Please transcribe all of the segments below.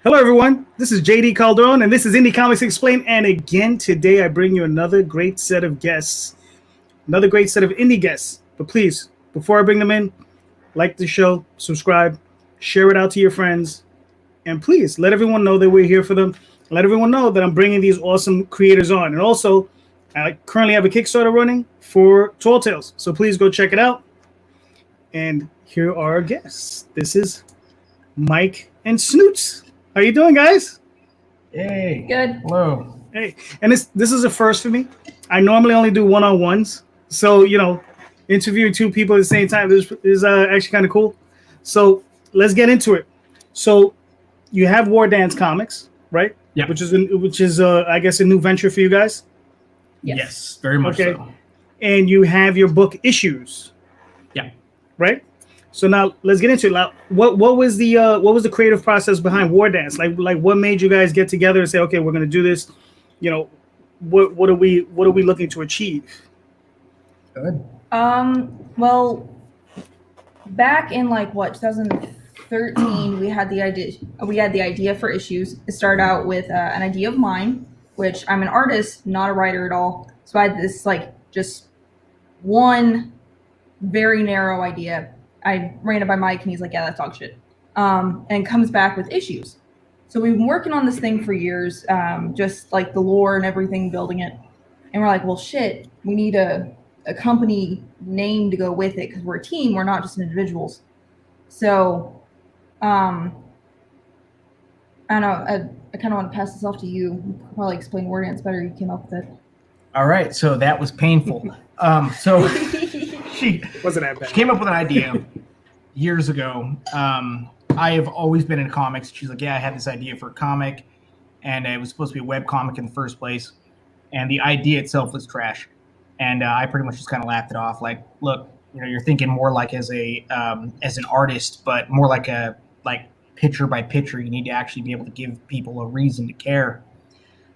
Hello, everyone. This is JD Calderon, and this is Indy Comics Explained. And again, today I bring you another great set of guests, another great set of indie guests. But please, before I bring them in, like the show, subscribe, share it out to your friends, and please let everyone know that we're here for them. Let everyone know that I'm bringing these awesome creators on. And also, I currently have a Kickstarter running for Tall Tales, so please go check it out. And here are our guests. This is Mike and Snoots. How you doing, guys? Hey. Good. Hello. Hey, and this is a first for me. I normally only do one-on-ones, so interviewing two people at the same time is actually kind of cool. So let's get into it. So you have War Dance Comics, right? Yeah. Which is I guess a new venture for you guys. Yes, very much so. And you have your book Issues. Yeah. Right. So now let's get into it. Now, what was the creative process behind War Dance? Like what made you guys get together and say, okay, we're going to do this? What are we looking to achieve? Good. Well, back in 2013, we had the idea for Issues. It started out with an idea of mine, which I'm an artist, not a writer at all. So I had this just one very narrow idea. I ran it by Mike, and he's like, "Yeah, that's dog shit," and comes back with Issues. So we've been working on this thing for years, just like the lore and everything, building it. And we're like, well, shit, we need a company name to go with it because we're a team. We're not just individuals. So, I don't know. I kind of want to pass this off to you. You could probably explain War Dance better. You came up with it. All right. So that was painful. So she Wasn't that bad? She came up with an idea years ago. I have always been in comics. She's like, yeah, I had this idea for a comic, and it was supposed to be a web comic in the first place, and the idea itself was trash. And I pretty much just kind of laughed it off. Like, look, you're thinking more like as an artist, but more like picture by picture. You need to actually be able to give people a reason to care.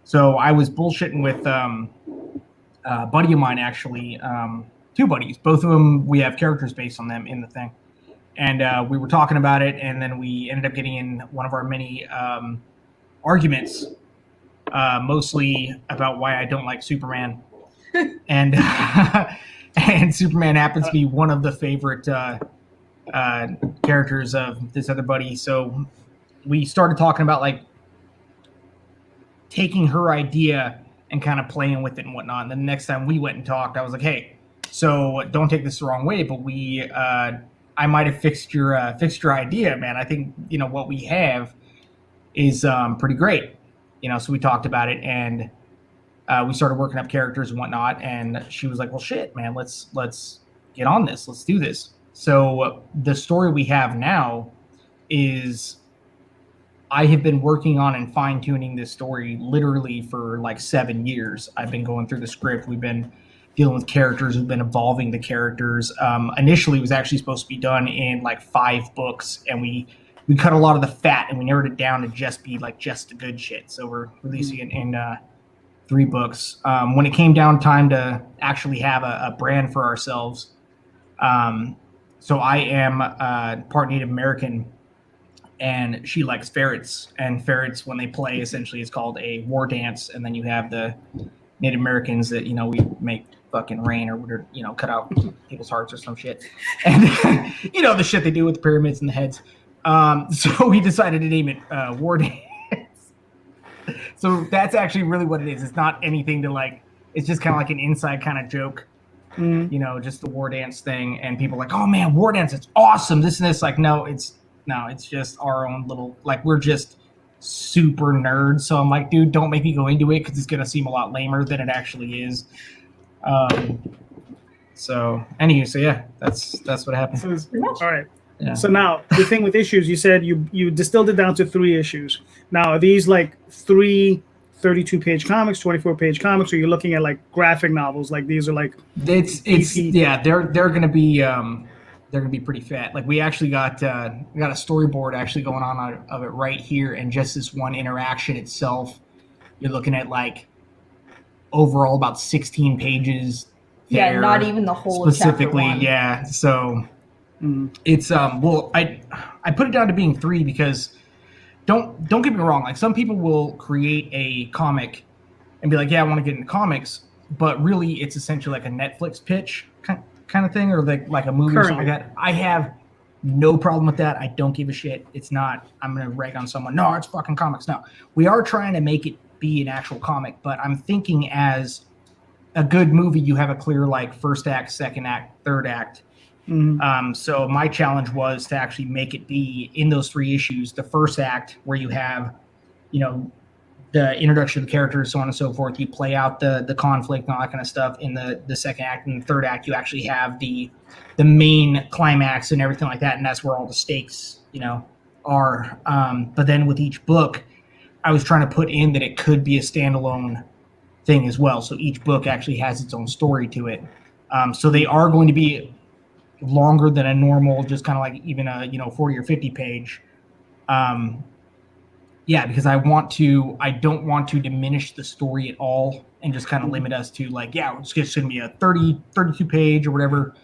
So I was bullshitting with a buddy of mine, actually, two buddies. Both of them, we have characters based on them in the thing. And we were talking about it, and then we ended up getting in one of our many arguments, mostly about why I don't like Superman. And and Superman happens to be one of the favorite characters of this other buddy. So we started talking about taking her idea and kind of playing with it and whatnot. And then the next time we went and talked, I was like, hey, so don't take this the wrong way, but I might have fixed your idea, man. I think what we have is pretty great. So we talked about it, and we started working up characters and whatnot. And she was like, well, shit, man, let's get on this. Let's do this. So the story we have now is I have been working on and fine-tuning this story literally for 7 years. I've been going through the script. We've been dealing with characters. We've been evolving the characters. Initially, it was actually supposed to be done in 5 books, and we cut a lot of the fat, and we narrowed it down to just be just the good shit. So we're releasing it in 3 books. When it came down time to actually have a brand for ourselves, so I am part Native American, and she likes ferrets. And ferrets, when they play, essentially is called a war dance. And then you have the Native Americans that, we make fucking rain or, cut out people's hearts or some shit. And, the shit they do with the pyramids and the heads. So we decided to name it War Dance. So that's actually really what it is. It's not anything to it's just kind of an inside kind of joke. Just the war dance thing. And people are like, oh man, war dance, it's awesome. This and this. No, it's just our own little, we're just super nerds. So I'm like, dude, don't make me go into it because it's going to seem a lot lamer than it actually is. So yeah, that's what happened. All right. Yeah. So now the thing with Issues, you said you distilled it down to 3 issues. Now, are these 3 32-page comics, 24-page comics, or you're looking at graphic novels? These are they're going to be they're gonna be pretty fat. We actually got a storyboard actually going on of it right here, and just this one interaction itself, you're looking at overall about 16 pages. Yeah, not even the whole specifically. Chapter 1. Yeah, so it's I put it down to being 3 because don't get me wrong. Like some people will create a comic and be like, yeah, I want to get into comics, but really it's essentially like a Netflix pitch kind of thing, or like a movie or something like that. I have no problem with that. I don't give a shit. It's not, I'm going to rag on someone. No, it's fucking comics. No, we are trying to make it be an actual comic, but I'm thinking as a good movie, you have a clear like first act, second act, third act. So my challenge was to actually make it be in those 3 issues. The first act where you have, you know, the introduction of the characters, so on and so forth. You play out the conflict and all that kind of stuff. In the second act and the third act, you actually have the main climax and everything like that, and that's where all the stakes, you know, are. But then with each book, I was trying to put in that it could be a standalone thing as well. So each book actually has its own story to it. So they are going to be longer than a normal, just kind of like even a 40 or 50 page. Yeah, because I don't want to diminish the story at all and just kind of limit us to like, yeah, it's just going to be a 32 page or whatever.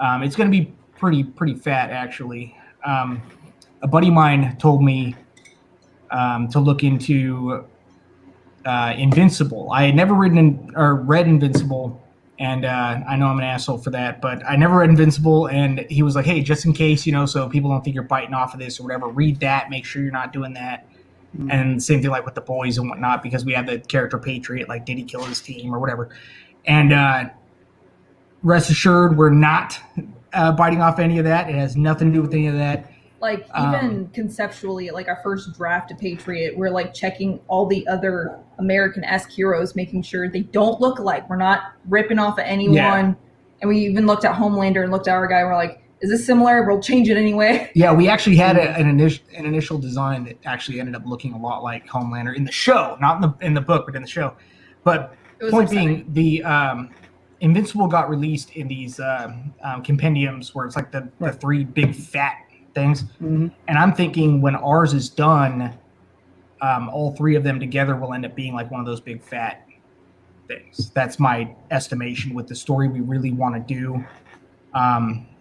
It's going to be pretty fat, actually. A buddy of mine told me to look into Invincible. I had never read Invincible, and I know I'm an asshole for that, but I never read Invincible, and he was like, hey, just in case, so people don't think you're biting off of this or whatever, read that, make sure you're not doing that. And same thing like with the boys and whatnot, because we have the character Patriot, like did he kill his team or whatever. And rest assured, we're not biting off any of that. It has nothing to do with any of that. Like even conceptually, like our first draft of Patriot, we're like checking all the other American-esque heroes, making sure they don't look alike. We're not ripping off at anyone. Yeah. And we even looked at Homelander and looked at our guy and we're like, is this similar? We'll change it anyway. Yeah, we actually had an initial design that actually ended up looking a lot like Homelander in the show, not in the book, but in the show. But point being, the Invincible got released in these compendiums where it's like the 3 big fat things. And I'm thinking when ours is done, all 3 of them together will end up being like one of those big fat things. That's my estimation with the story we really want to do.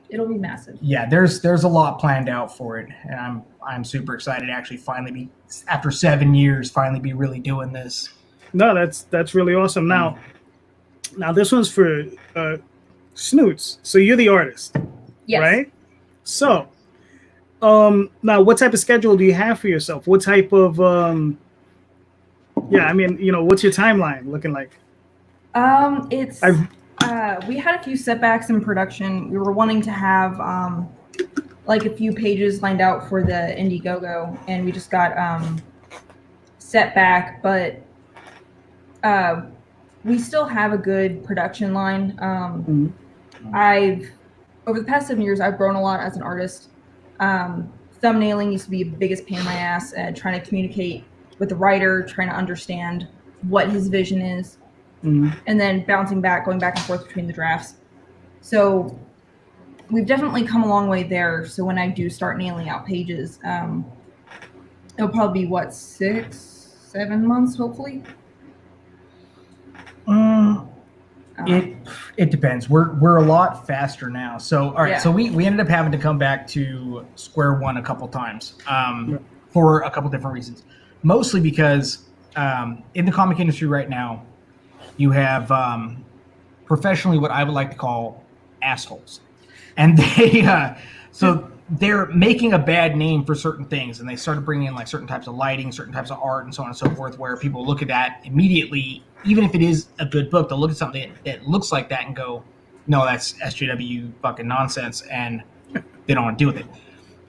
It'll be massive. Yeah, there's a lot planned out for it, and I'm super excited to actually finally be, after 7 years, finally be really doing this. No, that's really awesome. Now this one's for Snoots. So you're the artist, yes, right? So, now what type of schedule do you have for yourself? What type of what's your timeline looking like? We had a few setbacks in production. We were wanting to have like a few pages lined out for the Indiegogo, and we just got set back. But we still have a good production line. Over the past 7 years, I've grown a lot as an artist. Thumbnailing used to be the biggest pain in my ass, trying to communicate with the writer, trying to understand what his vision is. And then going back and forth between the drafts. So we've definitely come a long way there. So when I do start nailing out pages, it'll probably be 6-7 months, hopefully. It depends. We're a lot faster now. So all right. Yeah. So we ended up having to come back to square one a couple times for a couple different reasons. Mostly because in the comic industry right now, you have professionally what I would like to call assholes. And they're making a bad name for certain things, and they started bringing in like certain types of lighting, certain types of art, and so on and so forth, where people look at that immediately, even if it is a good book, they'll look at something that looks like that and go, no, that's SJW fucking nonsense, and they don't want to deal with it.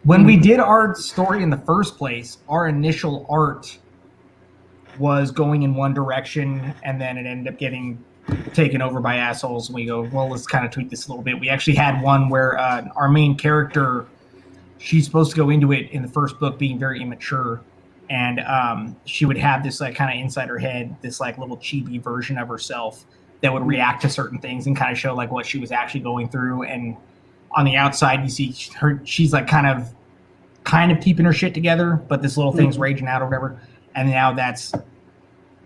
When we did our story in the first place, our initial art was going in one direction, and then it ended up getting taken over by assholes. And we go, well, let's kind of tweak this a little bit. We actually had one where our main character, she's supposed to go into it in the first book being very immature, and she would have this like kind of inside her head, this like little chibi version of herself that would react to certain things and kind of show like what she was actually going through. And on the outside, you see she's like kind of keeping her shit together, but this little thing's raging out or whatever. And now that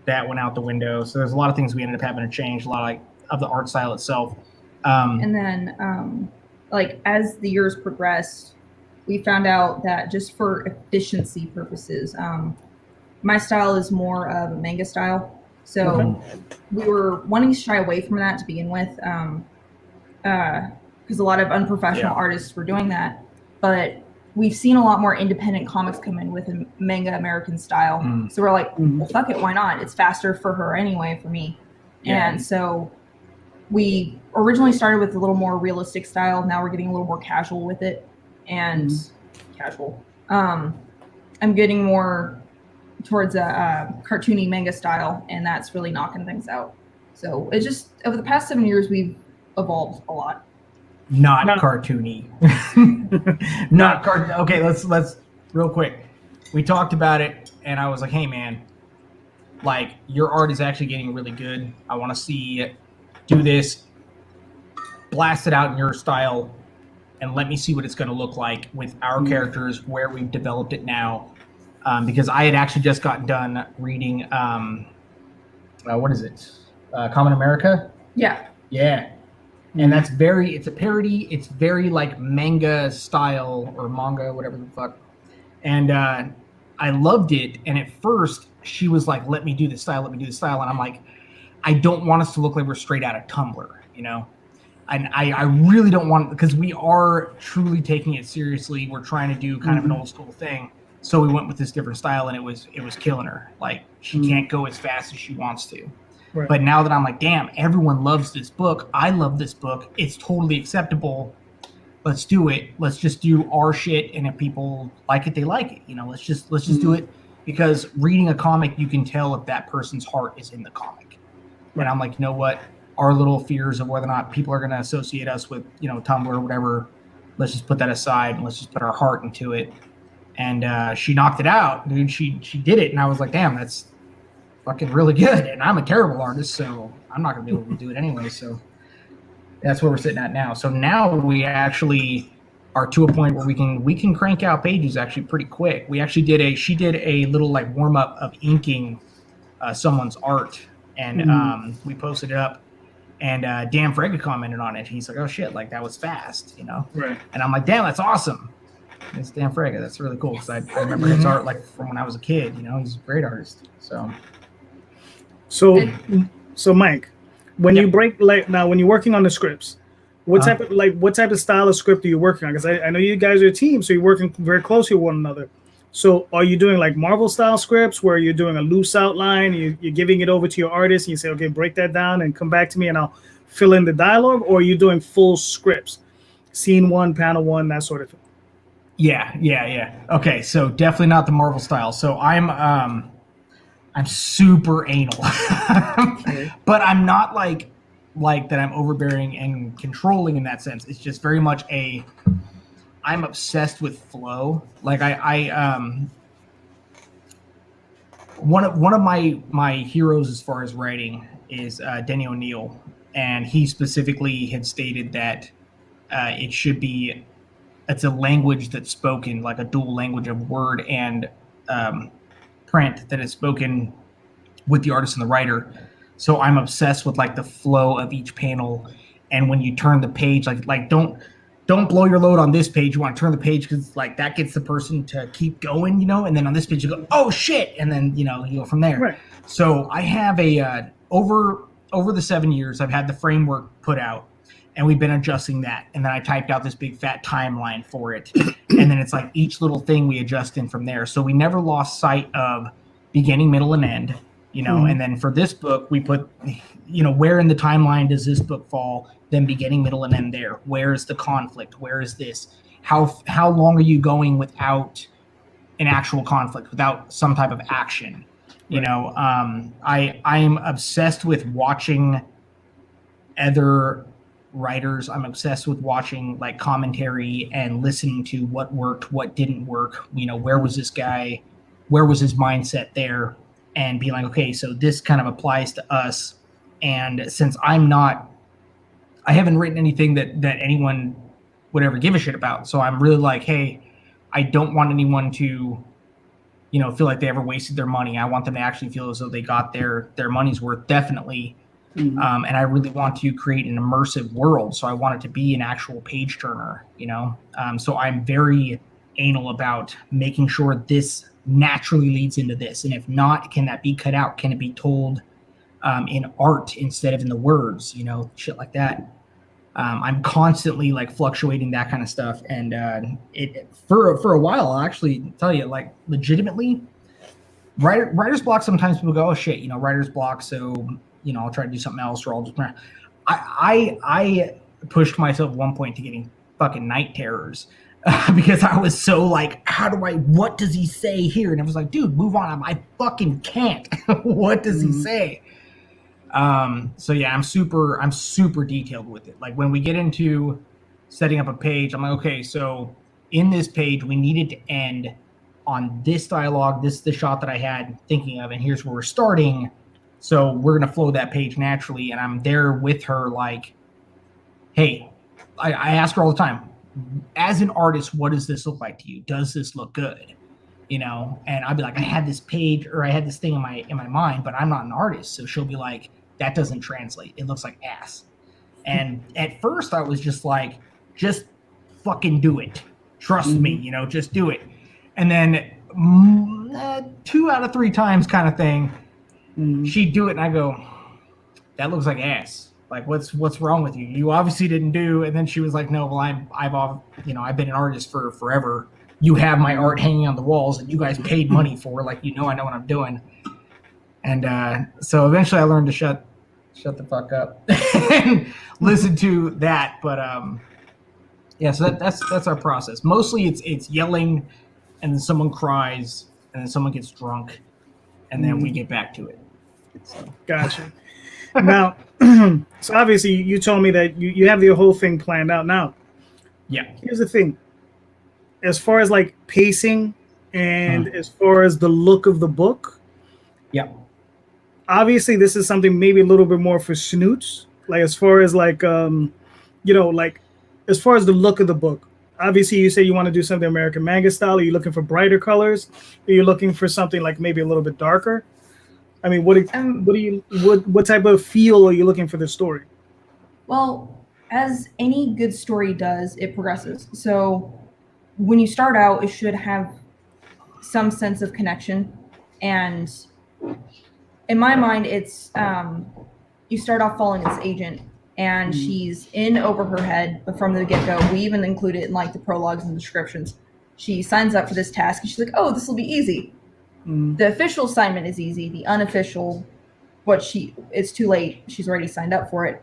went out the window. So there's a lot of things we ended up having to change, a lot of the art style itself. And then like as the years progressed, we found out that just for efficiency purposes, my style is more of a manga style. So we were wanting to shy away from that to begin with, because a lot of unprofessional artists were doing that. But we've seen a lot more independent comics come in with a manga American style. So we're like, well, fuck it, why not? It's faster for her anyway, for me. Yeah. And so we originally started with a little more realistic style. Now we're getting a little more casual with it. And casual. I'm getting more towards a cartoony manga style, and that's really knocking things out. So it just, over the past 7 years, we've evolved a lot. Not cartoony. Not cartoon. Okay, let's real quick. We talked about it, and I was like, hey man, like your art is actually getting really good. I want to see it. Do this, blast it out in your style, and let me see what it's going to look like with our characters, where we've developed it now. Because I had actually just gotten done reading, what is it? Common America? Yeah. Yeah. And that's it's a parody. It's very like manga style or manga, whatever the fuck. And I loved it. And at first she was like, let me do this style. And I'm like, I don't want us to look like we're straight out of Tumblr, you know? And I really don't want, because we are truly taking it seriously. We're trying to do kind of an old school thing. So we went with this different style, and it was killing her. Like, she can't go as fast as she wants to. Right. But now that I'm like, damn, everyone loves this book. I love this book. It's totally acceptable. Let's do it. Let's just do our shit, and if people like it, they like it. You know, let's just do it, because reading a comic, you can tell if that person's heart is in the comic. Right. And I'm like, you know what? Our little fears of whether or not people are going to associate us with, you know, Tumblr or whatever, let's just put that aside and let's just put our heart into it. And she knocked it out, dude. She did it, and I was like, damn, that's fucking really good. And I'm a terrible artist, so I'm not gonna be able to do it anyway. So that's where we're sitting at now. So now we actually are to a point where we can crank out pages actually pretty quick. We actually she did a little like warm up of inking someone's art, and we posted it up. And Dan Frege commented on it. He's like, oh shit, like that was fast, you know? Right. And I'm like, damn, that's awesome. It's Dan Frege. That's really cool, because I remember his art like from when I was a kid. You know, he's a great artist. So Mike, when you break, like, now when you're working on the scripts, what type of style of script are you working on? Because I know you guys are a team, so you're working very closely with one another. So are you doing like Marvel style scripts where you're doing a loose outline, you're giving it over to your artist, and you say, okay, break that down and come back to me, and I'll fill in the dialogue? Or are you doing full scripts, scene 1, panel 1, that sort of thing? Yeah. Okay, so definitely not the Marvel style. So I'm super anal, but I'm not like that. I'm overbearing and controlling in that sense. It's just very much I'm obsessed with flow. Like one of my heroes as far as writing is Denny O'Neil, and he specifically had stated that it's a language that's spoken, like a dual language of word and print, that is spoken with the artist and the writer. So I'm obsessed with like the flow of each panel, and when you turn the page, like don't blow your load on this page. You want to turn the page because like that gets the person to keep going, you know. And then on this page you go, oh shit, and then you go from there. Right. So I have over the 7 years I've had the framework put out, and we've been adjusting that. And then I typed out this big fat timeline for it. And then it's like each little thing we adjust in from there. So we never lost sight of beginning, middle, and end, you know. And then for this book, we put, where in the timeline does this book fall? Then beginning, middle, and end there. Where is the conflict? Where is this? How long are you going without an actual conflict, without some type of action? You know, I am obsessed with watching other writers. I'm obsessed with watching like commentary and listening to what worked, what didn't work. You know, where was this guy? Where was his mindset there? And be like, okay, so this kind of applies to us. And since I haven't written anything that anyone would ever give a shit about. So I'm really like, hey, I don't want anyone to, feel like they ever wasted their money. I want them to actually feel as though they got their money's worth, definitely. And I really want to create an immersive world. So I want it to be an actual page turner, So I'm very anal about making sure this naturally leads into this, and if not, can that be cut out? Can it be told in art instead of in the words? You know, shit like that. I'm constantly like fluctuating that kind of stuff, and it for a while, I'll actually tell you, like, legitimately, writer's block. Sometimes people go, "Oh shit, you know, writer's block." So you know, I'll try to do something else, or I'll just. I pushed myself at one point to getting fucking night terrors because I was so like, what does he say here? And I was like, dude, move on. I fucking can't. What does he say? So yeah, I'm super detailed with it. Like when we get into setting up a page, I'm like, okay, so in this page, we needed to end on this dialogue. This is the shot that I had thinking of, and here's where we're starting. So we're going to flow that page naturally. And I'm there with her like, hey, I ask her all the time, as an artist, what does this look like to you? Does this look good? You know, and I'll be like, I had this page or I had this thing in my mind, but I'm not an artist. So she'll be like, that doesn't translate. It looks like ass. And at first I was just like, just fucking do it. Trust me, you know, just do it. And then 2 out of 3 times kind of thing, she'd do it, and I go, that looks like ass. Like, what's wrong with you? You obviously didn't do. And then she was like, no, well, I've been an artist for forever. You have my art hanging on the walls, and you guys paid money for, like, you know, I know what I'm doing. And so eventually I learned to shut the fuck up and listen to that. But yeah, so that's our process. Mostly it's yelling, and then someone cries, and then someone gets drunk, and then we get back to it. So. Gotcha. Now, so obviously you told me that you have the whole thing planned out now. Yeah. Here's the thing. As far as like pacing and as far as the look of the book. Yeah. Obviously this is something maybe a little bit more for snoots. Like as far as like, you know, like as far as the look of the book. Obviously you say you want to do something American manga style. Are you looking for brighter colors? Are you looking for something like maybe a little bit darker? I mean, what type of feel are you looking for this story? Well, as any good story does, it progresses. So when you start out, it should have some sense of connection. And in my mind, it's you start off following this agent, and she's in over her head from the get-go. We even include it in like the prologues and descriptions. She signs up for this task, and she's like, oh, this will be easy. The official assignment is easy. The unofficial, it's too late. She's already signed up for it.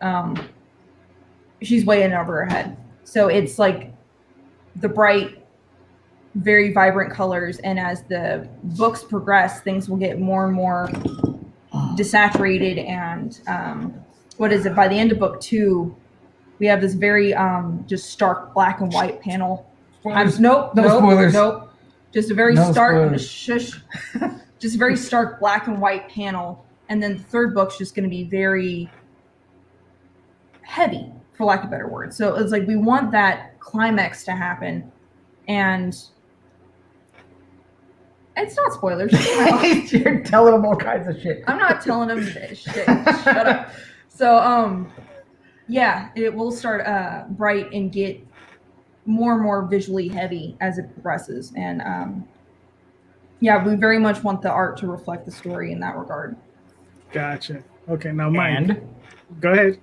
She's way in over her head. So it's like the bright, very vibrant colors. And as the books progress, things will get more and more desaturated. And by the end of book 2, we have this very just stark black and white panel. No spoilers. Nope. Just a very just a very stark black and white panel. And then the third book's just going to be very heavy, for lack of a better word. So it's like we want that climax to happen. And it's not spoilers. You're telling them all kinds of shit. I'm not telling them shit. Shut up. So, yeah, it will start bright and get more and more visually heavy as it progresses. And yeah, we very much want the art to reflect the story in that regard. Gotcha. Okay, now Mike, And go ahead.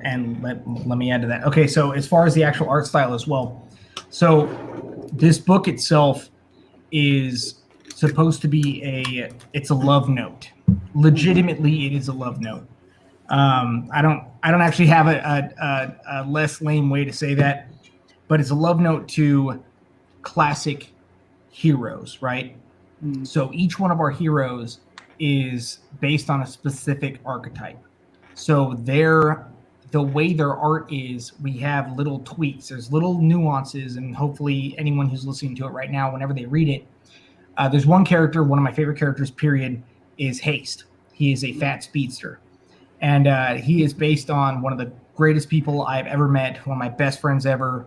And let me add to that. Okay, so as far as the actual art style as well, so this book itself is supposed to be it's a love note. Legitimately, it is a love note. I don't actually have a less lame way to say that, but it's a love note to classic heroes, right? So each one of our heroes is based on a specific archetype. So the way their art is, we have little tweaks. There's little nuances, and hopefully anyone who's listening to it right now, whenever they read it, there's one character, one of my favorite characters, period, is Haste. He is a fat speedster. And he is based on one of the greatest people I've ever met, one of my best friends ever.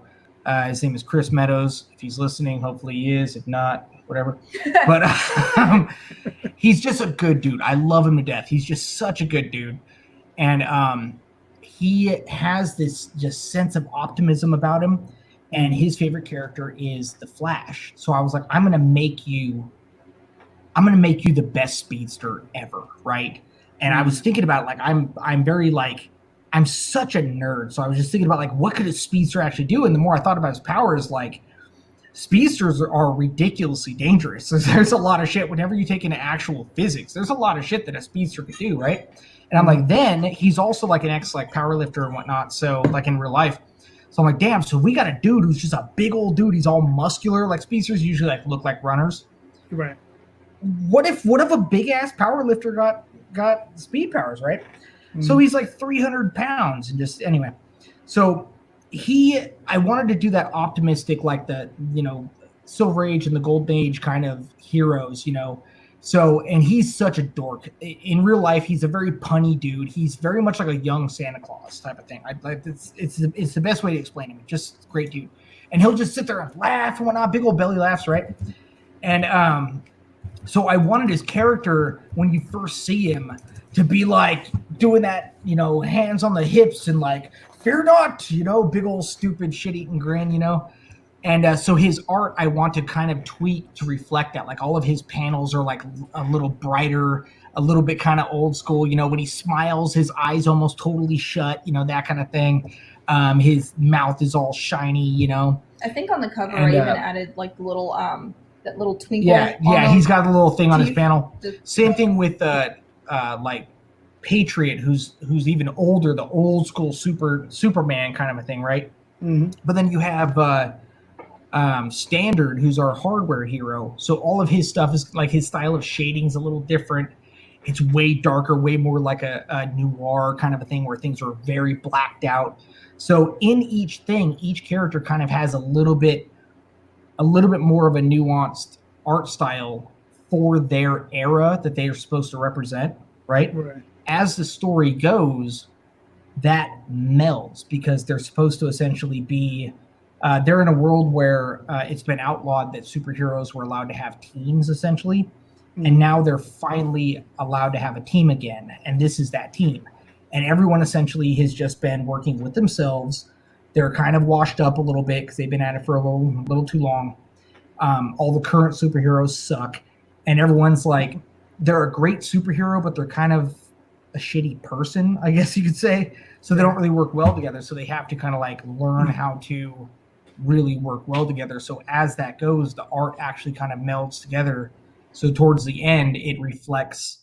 His name is Chris Meadows. If he's listening, hopefully he is. If not, whatever. But he's just a good dude. I love him to death. He's just such a good dude. And he has this just sense of optimism about him. and his favorite character is the Flash. So I was like, I'm gonna make you the best speedster ever, right? And I was thinking about, like, I'm very, like, I'm such a nerd, so I was just thinking about, like, what could a speedster actually do? And the more I thought about his powers, like, speedsters are ridiculously dangerous. There's a lot of shit. Whenever you take into actual physics, there's a lot of shit that a speedster could do, right? And I'm like, then he's also like an like power lifter and whatnot. So, like, in real life. So I'm like, damn, so we got a dude who's just a big old dude. He's all muscular. Like, speedsters usually, like, look like runners. Right. What if a big ass power lifter got speed powers, right? So he's like 300 pounds and just, anyway. So I wanted to do that optimistic, like the, Silver Age and the Golden Age kind of heroes, So, and he's such a dork. In real life, he's a very punny dude. He's very much like a young Santa Claus type of thing. It's the best way to explain him. Just great dude. And he'll just sit there and laugh and whatnot, big old belly laughs, right? And so I wanted his character, when you first see him, to be like doing that, hands on the hips and like, fear not, big old stupid shit-eating grin, And so his art, I want to kind of tweak to reflect that. Like, all of his panels are like a little brighter, a little bit kind of old school. When he smiles, his eyes almost totally shut, that kind of thing. His mouth is all shiny, I think on the cover I even added like the little that little twinkle. Yeah, he's got a little thing on his panel. Same thing with like Patriot, who's even older, the old school Superman kind of a thing, right? Mm-hmm. But then you have Standard, who's our hardware hero. So all of his stuff is like, his style of shading is a little different. It's way darker, way more like a noir kind of a thing, where things are very blacked out. So in each character kind of has a little bit more of a nuanced art style for their era that they are supposed to represent, right? As the story goes, that melds, because they're supposed to essentially be they're in a world where it's been outlawed that superheroes were allowed to have teams, essentially. And now they're finally allowed to have a team again. And this is that team. And everyone essentially has just been working with themselves. They're kind of washed up a little bit because they've been at it for a little too long. All the current superheroes suck. And everyone's like, they're a great superhero, but they're kind of a shitty person, I guess you could say. So they don't really work well together. So they have to kind of like learn how to really work well together. So as that goes, the art actually kind of melds together. So towards the end, it reflects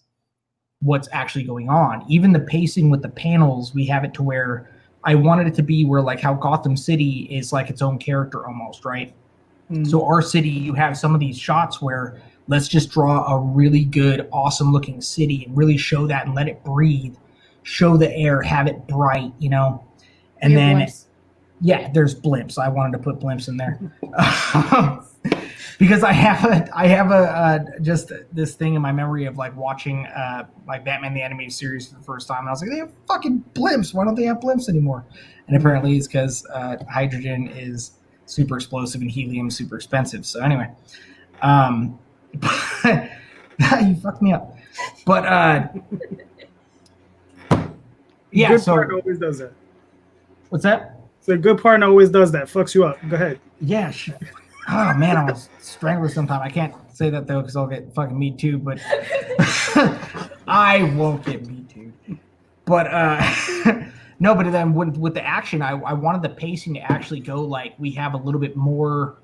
what's actually going on. Even the pacing with the panels, we have it to where I wanted it to be where, like, how Gotham City is like its own character almost, right? So our city, you have some of these shots where let's just draw a really good, awesome looking city and really show that and let it breathe, show the air, have it bright, and then blimps. Yeah, there's blimps. I wanted to put blimps in there. Because I have a just this thing in my memory of like watching like Batman the Animated Series for the first time, and I was like, they have fucking blimps. Why don't they have blimps anymore? And apparently it's because hydrogen is super explosive and helium super expensive. So anyway, you fucked me up. But yeah, good so partner always does that. What's that? The good partner always does that. Fucks you up. Go ahead. Yeah. Oh man, I was strangled sometime. I can't say that though because I'll get fucking Me Too, but I won't get Me Too. But no, but then with the action, I wanted the pacing to actually go like we have a little bit more,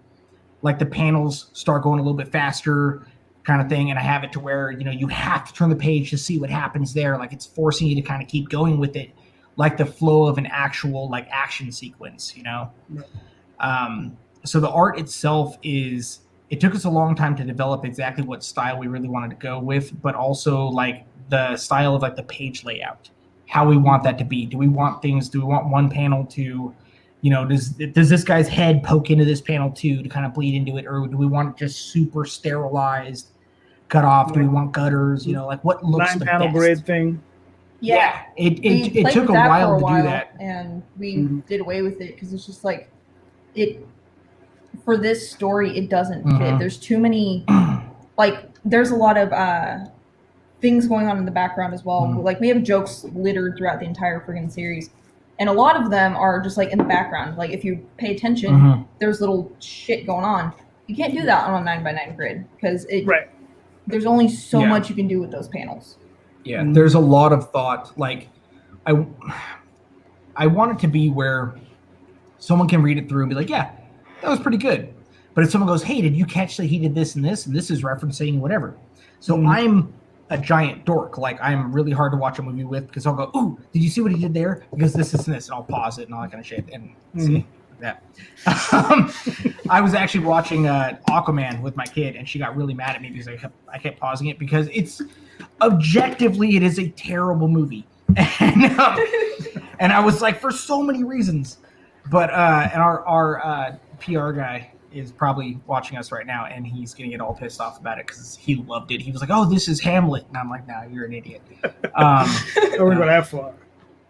like the panels start going a little bit faster, kind of thing, and I have it to where you have to turn the page to see what happens there. Like it's forcing you to kind of keep going with it, like the flow of an actual like action sequence, So the art itself it took us a long time to develop exactly what style we really wanted to go with, but also like the style of like the page layout, how we want that to be. Do we want one panel to, does this guy's head poke into this panel too to kind of bleed into it? Or do we want it just super sterilized, cut off? Do we want gutters? Like what looks the best? 9-panel grid thing. Yeah. It took a while to do that. And we did away with it because it's just like, for this story, it doesn't fit. There's too many, like, there's a lot of things going on in the background as well. Like, we have jokes littered throughout the entire friggin' series. And a lot of them are just like in the background. Like if you pay attention, there's little shit going on. You can't do that on a 9x9 grid because there's only so much you can do with those panels. Yeah, there's a lot of thought. Like I want it to be where someone can read it through and be like, yeah, that was pretty good. But if someone goes, hey, did you catch that he did this and this is referencing whatever. So I'm a giant dork. Like I'm really hard to watch a movie with because I'll go, ooh, did you see what he did there? Because this and this, and I'll pause it and all that kind of shit. And see that. I was actually watching Aquaman with my kid, and she got really mad at me because I kept pausing it because it's objectively it is a terrible movie, and I was like for so many reasons. But and our PR guy is probably watching us right now, and he's gonna get all pissed off about it because he loved it. He was like, "Oh, this is Hamlet," and I'm like, "No, you're an idiot." Don't go that far.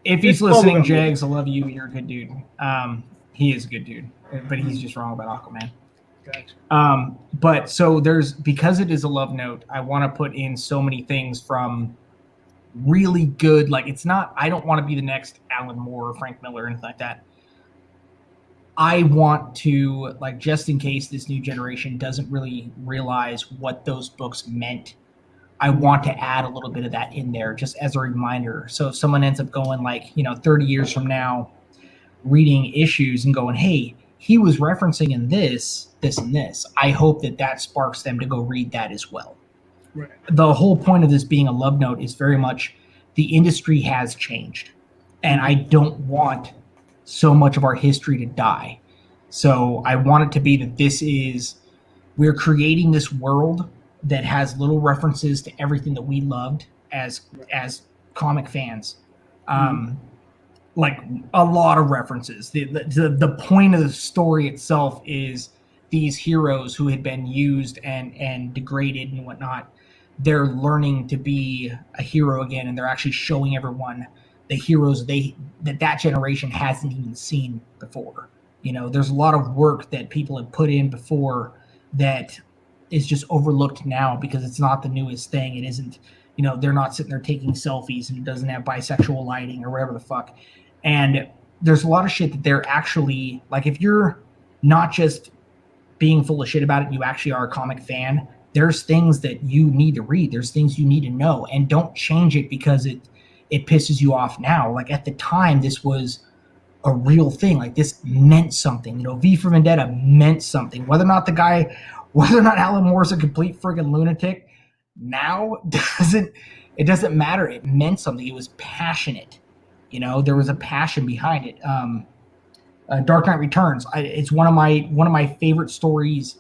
If he's listening, Jags, I love you. You're a good dude. He is a good dude, but he's just wrong about Aquaman. Gotcha. But so because it is a love note, I want to put in so many things from really good. Like it's not. I don't want to be the next Alan Moore or Frank Miller or anything like that. I want to, like, just in case this new generation doesn't really realize what those books meant, I want to add a little bit of that in there just as a reminder. So if someone ends up going 30 years from now, reading issues and going, hey, he was referencing in this, and this. I hope that sparks them to go read that as well. Right. The whole point of this being a love note is very much the industry has changed. And I don't want so much of our history to die. So I want it to be that we're creating this world that has little references to everything that we loved as comic fans. Like a lot of references. The point of the story itself is these heroes who had been used and degraded and whatnot. They're learning to be a hero again, and they're actually showing everyone the heroes that generation hasn't even seen before. There's a lot of work that people have put in before that is just overlooked now because it's not the newest thing. It isn't, they're not sitting there taking selfies and it doesn't have bisexual lighting or whatever the fuck. And there's a lot of shit that they're actually, like, if you're not just being full of shit about it, you actually are a comic fan, there's things that you need to read. There's things you need to know, and don't change it because it pisses you off now. Like at the time, this was a real thing. Like this meant something. V for Vendetta meant something. Whether or not Alan Moore's a complete friggin' lunatic now it doesn't matter. It meant something. It was passionate. There was a passion behind it. Dark Knight Returns. It's one of my favorite stories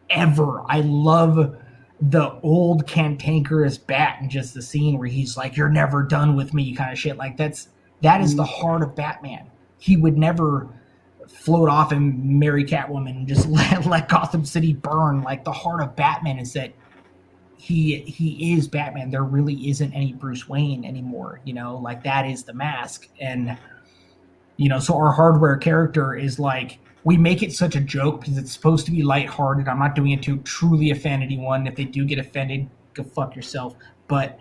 ever. I love the old cantankerous Bat and just the scene where he's like, "You're never done with me," kind of shit. Like that is the heart of Batman. He would never float off and marry Catwoman and just let Gotham City burn. Like the heart of Batman is that he is Batman. There really isn't any Bruce Wayne anymore. Like that is the mask. And so our Hardware character is like, we make it such a joke because it's supposed to be lighthearted. I'm not doing it to truly offend anyone. If they do get offended, go fuck yourself. But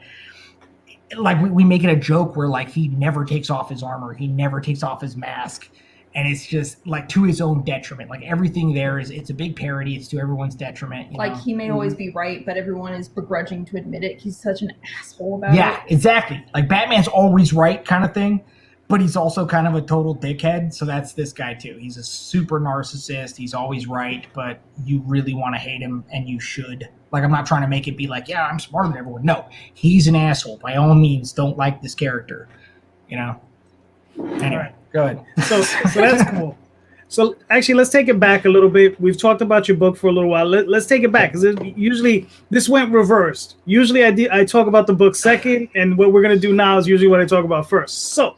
like we make it a joke where like he never takes off his armor, he never takes off his mask, and it's just like to his own detriment. Like everything there it's a big parody. It's to everyone's detriment. Like he may always be right, but everyone is begrudging to admit it. He's such an asshole about it. Yeah, exactly. Like Batman's always right kind of thing. But he's also kind of a total dickhead, so that's this guy too. He's a super narcissist. He's always right, but you really want to hate him, and you should. Like, I'm not trying to make it be like, yeah, I'm smarter than everyone. No, he's an asshole. By all means, don't like this character. Anyway, right. Go ahead. So that's cool. So actually, let's take it back a little bit. We've talked about your book for a little while. Let's take it back because usually this went reversed. Usually I talk about the book second, and what we're gonna do now is usually what I talk about first. So.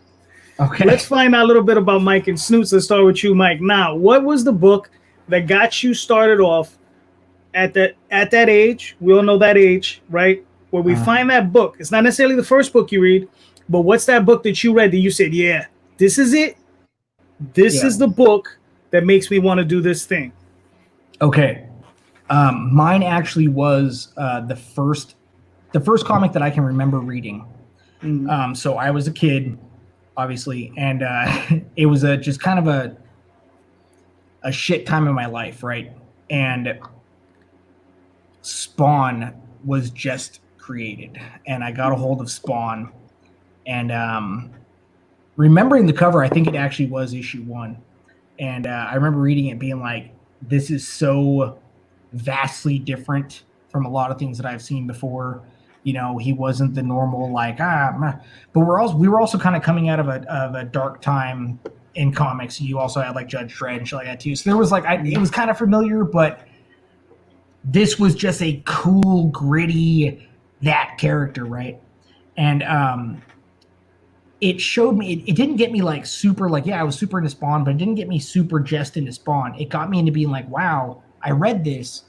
Okay. Let's find out a little bit about Mike and Snoots. Let's start with you, Mike. Now, what was the book that got you started off at that age? We all know that age, right? Where we find that book. It's not necessarily the first book you read, but what's that book that you read that you said, yeah, this is it? This is the book that makes me want to do this thing. Okay. Mine actually was the first comic that I can remember reading. So I was a kid. obviously, and it was just kind of a shit time in my life, right? And Spawn was just created, and I got a hold of Spawn, and remembering the cover, I think it actually was issue 1, and I remember reading it being like, this is so vastly different from a lot of things that I've seen before. You know, he wasn't the normal like but we were also kind of coming out of a dark time in comics. You also had like Judge Dredd and shit like that too. So there was like it was kind of familiar, but this was just a cool, gritty that character, right? And it showed me. It didn't get me like super like I was super into Spawn, but it didn't get me super just into Spawn. It got me into being like, wow, I read this,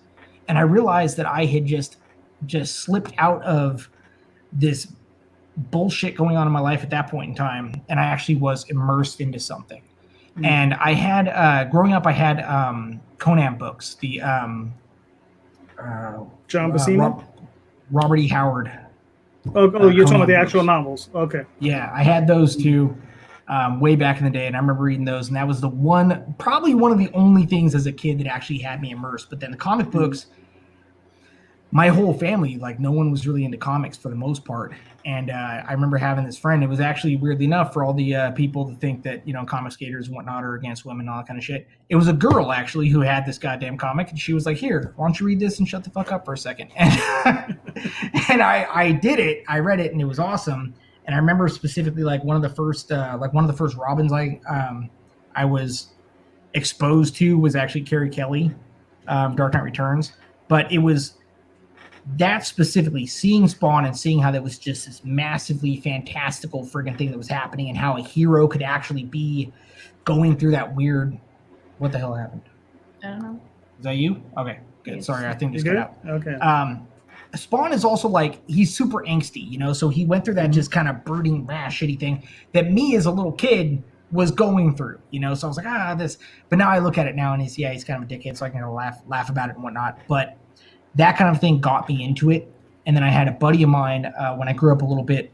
and I realized that I had just slipped out of this bullshit going on in my life at that point in time, and I actually was immersed into something. Mm-hmm. And I had growing up, I had Conan books, the John Bacino, Robert E. Howard. You're talking about the books. Actual novels. Okay. Yeah, I had those too, way back in the day, and I remember reading those, and that was probably one of the only things as a kid that actually had me immersed. But then the comic books, my whole family, like no one was really into comics for the most part. And I remember having this friend. It was actually, weirdly enough, for all the people to think that, comic skaters and whatnot are against women and all that kind of shit. It was a girl, actually, who had this goddamn comic. And she was like, here, why don't you read this and shut the fuck up for a second? And, and I did it. I read it, and it was awesome. And I remember specifically, like, one of the first Robins I was exposed to was actually Carrie Kelly, Dark Knight Returns. But it was that specifically, seeing Spawn and seeing how that was just this massively fantastical friggin' thing that was happening, and how a hero could actually be going through that weird. What the hell happened? I don't know. Is that you? Okay, good. Sorry, I think this got out. Okay. Spawn is also like, he's super angsty, so he went through that just kind of brooding, shitty thing that me as a little kid was going through, So I was like, this. But now I look at it now, and he's kind of a dickhead, so I can laugh about it and whatnot. But that kind of thing got me into it. And then I had a buddy of mine when I grew up a little bit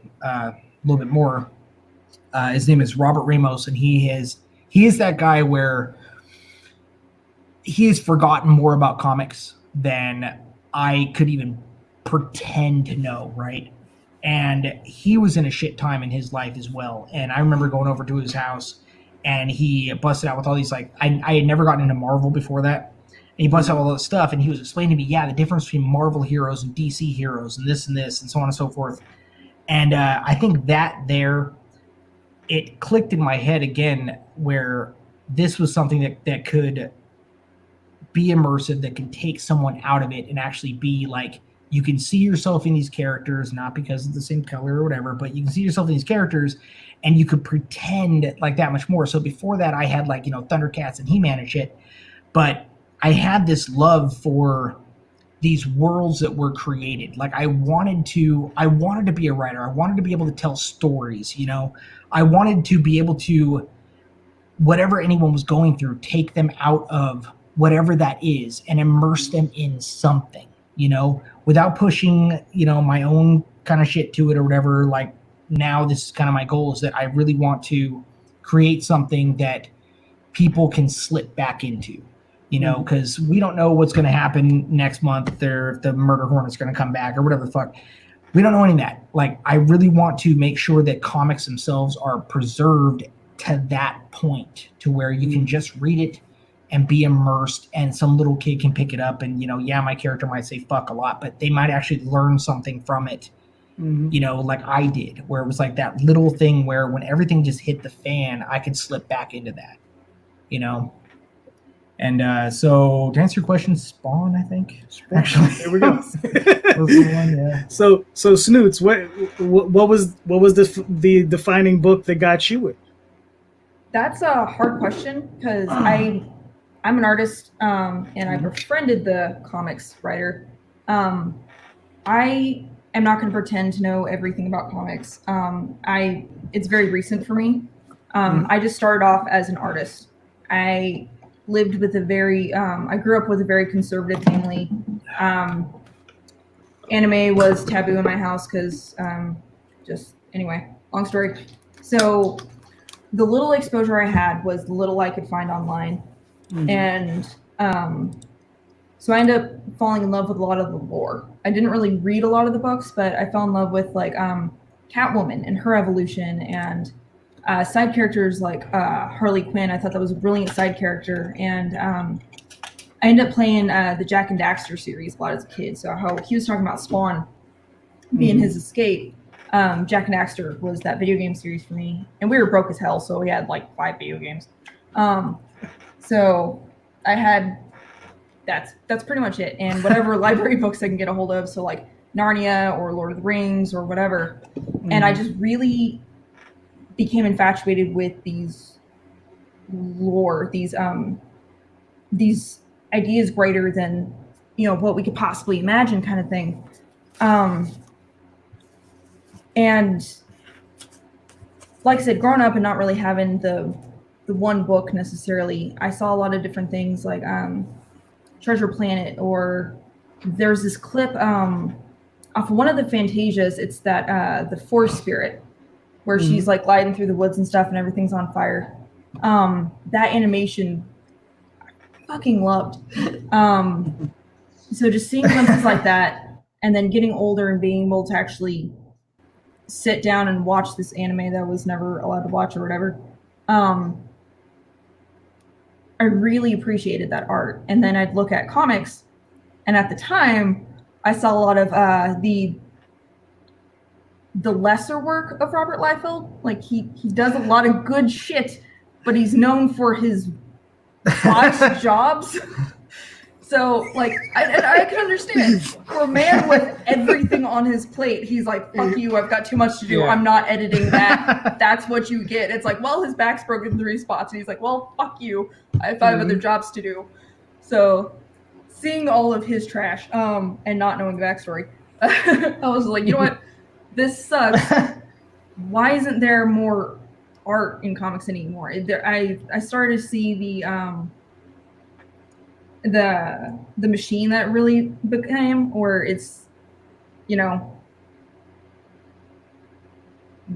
more. His name is Robert Ramos, and he is that guy where he has forgotten more about comics than I could even pretend to know, right? And he was in a shit time in his life as well. And I remember going over to his house, and he busted out with all these, like, I had never gotten into Marvel before that. And he busted out all this stuff, and he was explaining to me, the difference between Marvel heroes and DC heroes and this, and so on and so forth. And I think that it clicked in my head again, where this was something that could be immersive, that can take someone out of it and actually be like, you can see yourself in these characters, not because of the same color or whatever, but you can see yourself in these characters, and you could pretend like that much more. So before that, I had like, Thundercats and He-Man and shit, but I had this love for these worlds that were created. Like I wanted to be a writer. I wanted to be able to tell stories, I wanted to be able to, whatever anyone was going through, take them out of whatever that is and immerse them in something, without pushing, my own kind of shit to it or whatever. Like now this is kind of my goal, is that I really want to create something that people can slip back into. Because we don't know what's going to happen next month, if the murder hornet's going to come back or whatever the fuck. We don't know any of that. Like, I really want to make sure that comics themselves are preserved to that point, to where you can just read it and be immersed, and some little kid can pick it up, and my character might say fuck a lot, but they might actually learn something from it. Like I did, where it was like that little thing where when everything just hit the fan, I could slip back into that. And so to answer your question, Spawn, I think. Actually, there we go. So Snoots, what was the defining book that got you it? That's a hard question, because I'm an artist, and I befriended the comics writer. I am not going to pretend to know everything about comics. It's very recent for me. I just started off as an artist. I lived with I grew up with a very conservative family. Anime was taboo in my house because, anyway, long story. So the little exposure I had was the little I could find online. And so I ended up falling in love with a lot of the lore. I didn't really read a lot of the books, but I fell in love with like Catwoman and her evolution, and side characters like Harley Quinn. I thought that was a brilliant side character, and I ended up playing the Jack and Daxter series a lot as a kid. So how he was talking about Spawn being his escape. Jack and Daxter was that video game series for me, and we were broke as hell, so we had like 5 video games. So I had that's pretty much it, and whatever library books I can get a hold of, so like Narnia or Lord of the Rings or whatever. And I just really became infatuated with these lore, these ideas greater than what we could possibly imagine, kind of thing. And like I said, growing up and not really having the one book necessarily, I saw a lot of different things like Treasure Planet, or there's this clip off of one of the Fantasias. It's that the Forest Spirit, where she's like gliding through the woods and stuff and everything's on fire. That animation I fucking loved. So just seeing glimpses like that, and then getting older and being able to actually sit down and watch this anime that I was never allowed to watch or whatever, I really appreciated that art. And then I'd look at comics, and at the time I saw a lot of the lesser work of Robert Liefeld. Like he does a lot of good shit, but he's known for his botched jobs. So like I can understand, for a man with everything on his plate, he's like, fuck you, I've got too much to do. Yeah. I'm not editing that. That's what you get. It's like, well, his back's broken in 3 spots, and he's like, well, fuck you, I have 5 other jobs to do. So seeing all of his trash and not knowing the backstory, I was like, you know what, this sucks. Why isn't there more art in comics anymore? I started to see the machine that really became, or it's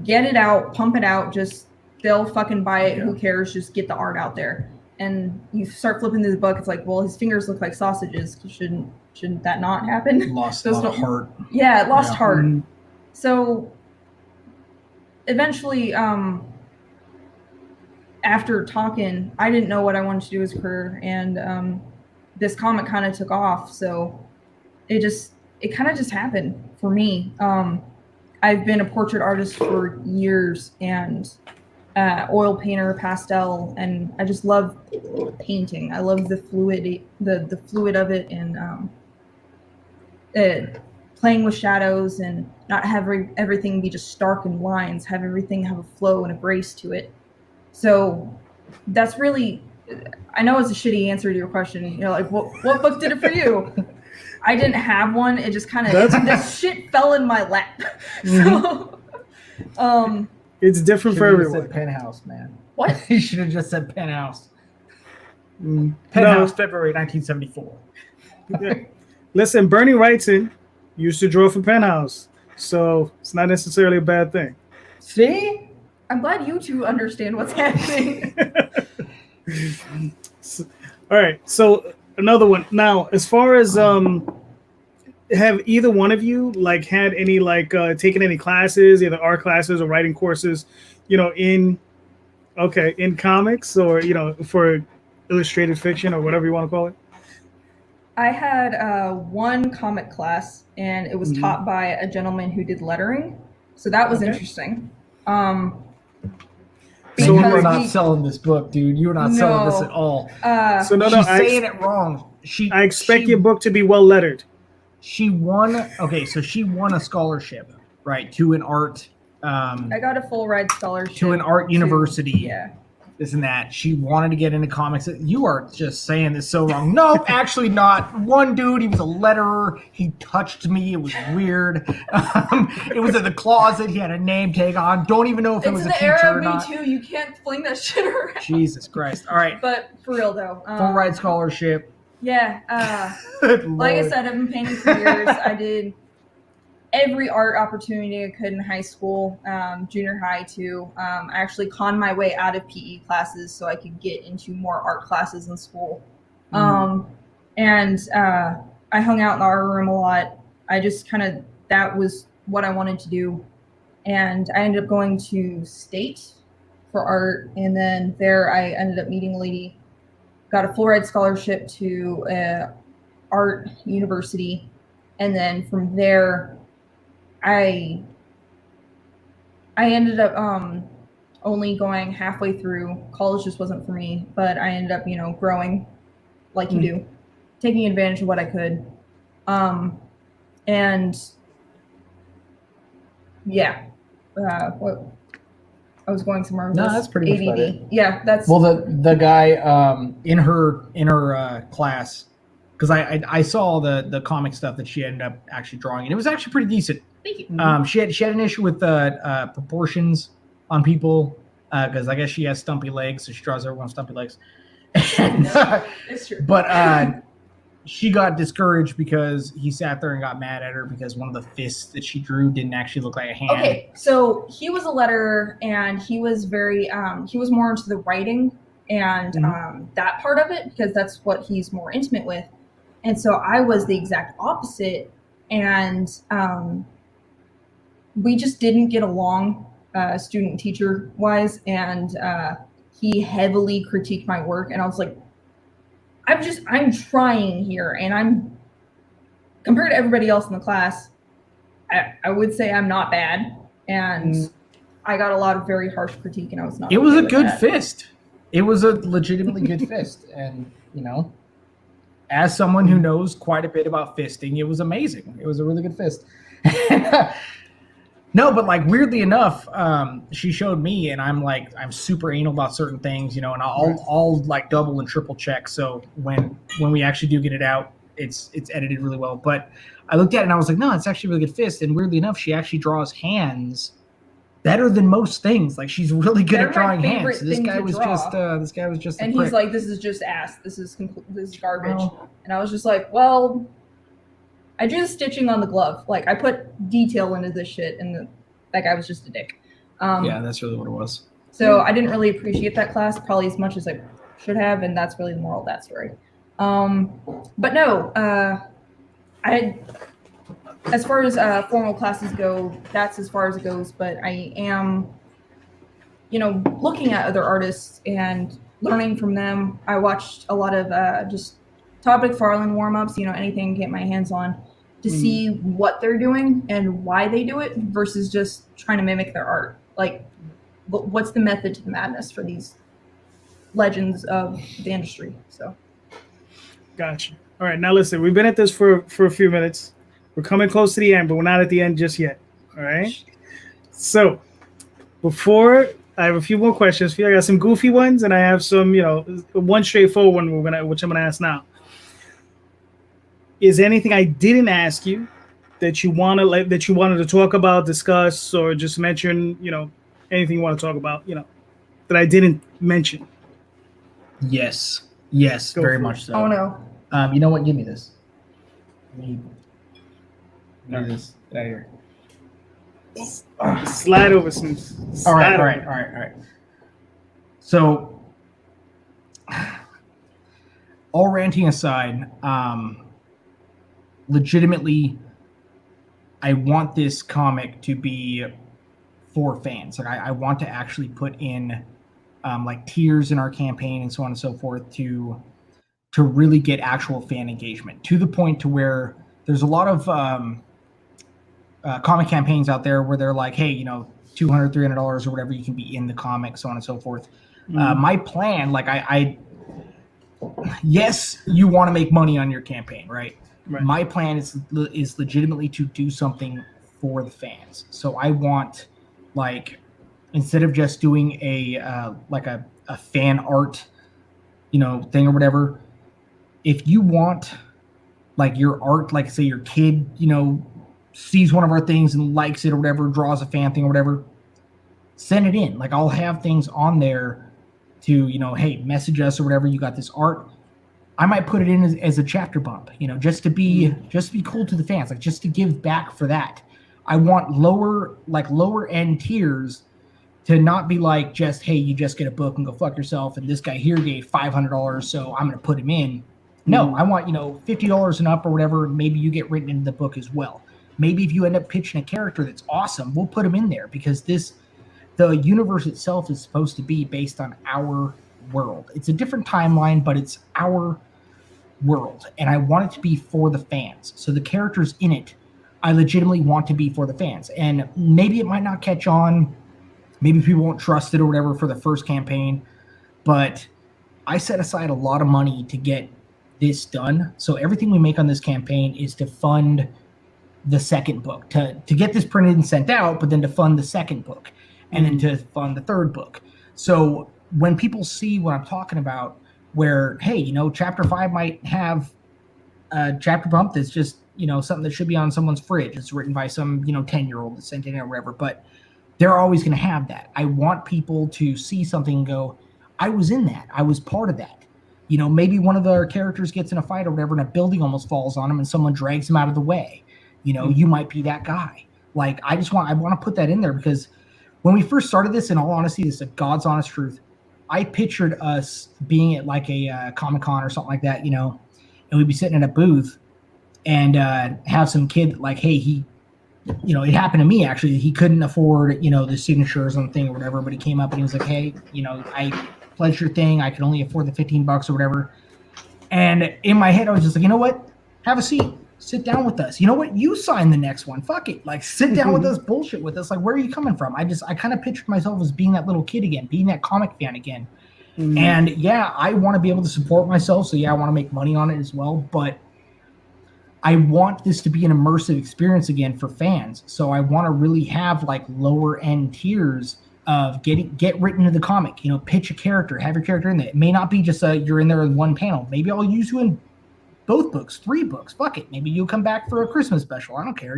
get it out, pump it out, just they'll fucking buy it, who cares, just get the art out there. And you start flipping through the book, it's like, well, his fingers look like sausages. Shouldn't that not happen? Lost a lot of heart. Yeah, it lost heart. So eventually, after talking, I didn't know what I wanted to do as a career, and this comic kind of took off. So it kind of just happened for me. I've been a portrait artist for years, and oil painter, pastel, and I just love painting. I love the fluid of it, and playing with shadows and not having everything be just stark and lines, have everything have a flow and a grace to it. So that's really, I know it's a shitty answer to your question. Like, what book did it for you? I didn't have one. It just kind of, this shit fell in my lap. So, it's different for everyone. Said Penthouse, man. What? You should have just said Penthouse. Penthouse, February 1974. Yeah. Listen, Bernie Wrightson used to draw for Penthouse, so it's not necessarily a bad thing. See? I'm glad you two understand what's happening. All right, so another one. Now, as far as have either one of you like had any taken any classes, either art classes or writing courses, in comics, or for illustrated fiction or whatever you want to call it? I had one comic class, and it was taught by a gentleman who did lettering, so that was interesting. So you were not selling this book, dude. You were not selling this at all. She's saying it wrong. I expect your book to be well lettered. She won. Okay, so she won a scholarship, right, to an art. I got a full ride scholarship to an art university. Yeah. This and that. She wanted to get into comics. You are just saying this so wrong. No, actually not. One dude, he was a letterer. He touched me. It was weird. It was in the closet. He had a name tag on. Don't even know if it was a teacher or not. It's in the era of Me Too. You can't fling that shit around. Jesus Christ. All right. But for real, though. Full ride scholarship. Yeah. Like I said, I've been painting for years. I did every art opportunity I could in high school, junior high too. I actually conned my way out of PE classes so I could get into more art classes in school. And I hung out in the art room a lot. I just that was what I wanted to do. And I ended up going to state for art. And then there I ended up meeting a lady, got a full ride scholarship to art university. And then from there, I ended up only going halfway through. College just wasn't for me, but I ended up, growing like you do, taking advantage of what I could. And yeah, what I was going somewhere with No, this. that's pretty much about it. Yeah, that's well, the guy in her class, because I saw the comic stuff that she ended up actually drawing, and it was actually pretty decent. Thank you. She had an issue with proportions on people, because I guess she has stumpy legs, so she draws everyone stumpy legs. It's true. But she got discouraged because he sat there and got mad at her because one of the fists that she drew didn't actually look like a hand. Okay, so he was a letterer, and he was very he was more into the writing and that part of it, because that's what he's more intimate with. And so I was the exact opposite, and we just didn't get along student teacher wise, and he heavily critiqued my work, and I was like, I'm trying here, and I'm, compared to everybody else in the class, I would say I'm not bad, and I got a lot of very harsh critique, and I was not. It was okay a with good that. fist. It was a legitimately good fist, and as someone who knows quite a bit about fisting, it was amazing. It was a really good fist. No, but like weirdly enough, she showed me, and I'm super anal about certain things, and I'll like double and triple check. So when we actually do get it out, it's edited really well. But I looked at it and I was like, no, it's actually a really good fist. And weirdly enough, she actually draws hands better than most things. Like she's really good at drawing hands. So this guy was just. And he's like, this is just ass. This is garbage. Well, and I was just like, well, I drew the stitching on the glove. Like I put detail into this shit, and that guy was just a dick. Yeah, that's really what it was. So I didn't really appreciate that class probably as much as I should have, and that's really the moral of that story. But no, as far as formal classes go, that's as far as it goes. But I am, looking at other artists and learning from them. I watched a lot of just Todd McFarlane warm-ups, anything to get my hands on, to see what they're doing and why they do it versus just trying to mimic their art. Like, what's the method to the madness for these legends of the industry? So, gotcha. All right, now listen, we've been at this for a few minutes. We're coming close to the end, but we're not at the end just yet. All right. So, before I have a few more questions for you, I got some goofy ones, and I have some, one straightforward one which I'm gonna ask now. Is there anything I didn't ask you that you wanted to talk about, discuss, or just mention? Anything you want to talk about? That I didn't mention. Yes, Go very for much it. so. oh no. You know what? Give me this. Give me this. Get out of here. Slide over some. All right. So, all ranting aside, legitimately, I want this comic to be for fans. Like, I want to actually put in like tiers in our campaign and so on and so forth to really get actual fan engagement, to the point to where there's a lot of comic campaigns out there where they're like, hey, $200, $300 or whatever, you can be in the comic, so on and so forth. My plan, like yes, you want to make money on your campaign, right? My plan is legitimately to do something for the fans. So I want, like, instead of just doing a fan art, thing or whatever, if you want, like, your art, like, say your kid, sees one of our things and likes it or whatever, draws a fan thing or whatever, send it in. Like, I'll have things on there to, hey, message us or whatever, you got this art. I might put it in as a chapter bump, just to be cool to the fans, like, just to give back for that. I want lower end tiers to not be like just, hey, you just get a book and go fuck yourself, and this guy here gave $500, so I'm going to put him in. No, I want, $50 and up or whatever. Maybe you get written into the book as well. Maybe if you end up pitching a character that's awesome, we'll put him in there, because the universe itself is supposed to be based on our world. It's a different timeline, but it's our world, and I want it to be for the fans. So the characters in it, I legitimately want to be for the fans. And maybe it might not catch on. Maybe people won't trust it or whatever for the first campaign, but I set aside a lot of money to get this done. So everything we make on this campaign is to fund the second book, to get this printed and sent out, but then to fund the second book, and then to fund the third book. So when people see what I'm talking about, where, hey, chapter 5 might have a chapter bump that's just, something that should be on someone's fridge. It's written by some, 10-year-old that sent it in or whatever, but they're always going to have that. I want people to see something and go, I was in that. I was part of that. Maybe one of their characters gets in a fight or whatever, and a building almost falls on them and someone drags him out of the way. You might be that guy. Like, I want to put that in there, because when we first started this, in all honesty, this is a God's honest truth, I pictured us being at like a Comic-Con or something like that, and we'd be sitting in a booth and have some kid like, hey, he, it happened to me actually. He couldn't afford, the signatures on the thing or whatever, but he came up and he was like, hey, I pledged your thing. I could only afford the $15 or whatever. And in my head, I was just like, you know what? Have a seat. Sit down with us. You know what? You sign the next one. Fuck it. Like, sit down with us, bullshit with us. Like, where are you coming from? I kind of pictured myself as being that little kid again, being that comic fan again. Mm-hmm. And yeah, I want to be able to support myself. So yeah, I want to make money on it as well. But I want this to be an immersive experience again for fans. So I want to really have like lower end tiers of get written into the comic, pitch a character, have your character in there. It may not be just you're in there in one panel. Maybe I'll use you in both books, 3 books, fuck it. Maybe you'll come back for a Christmas special. I don't care,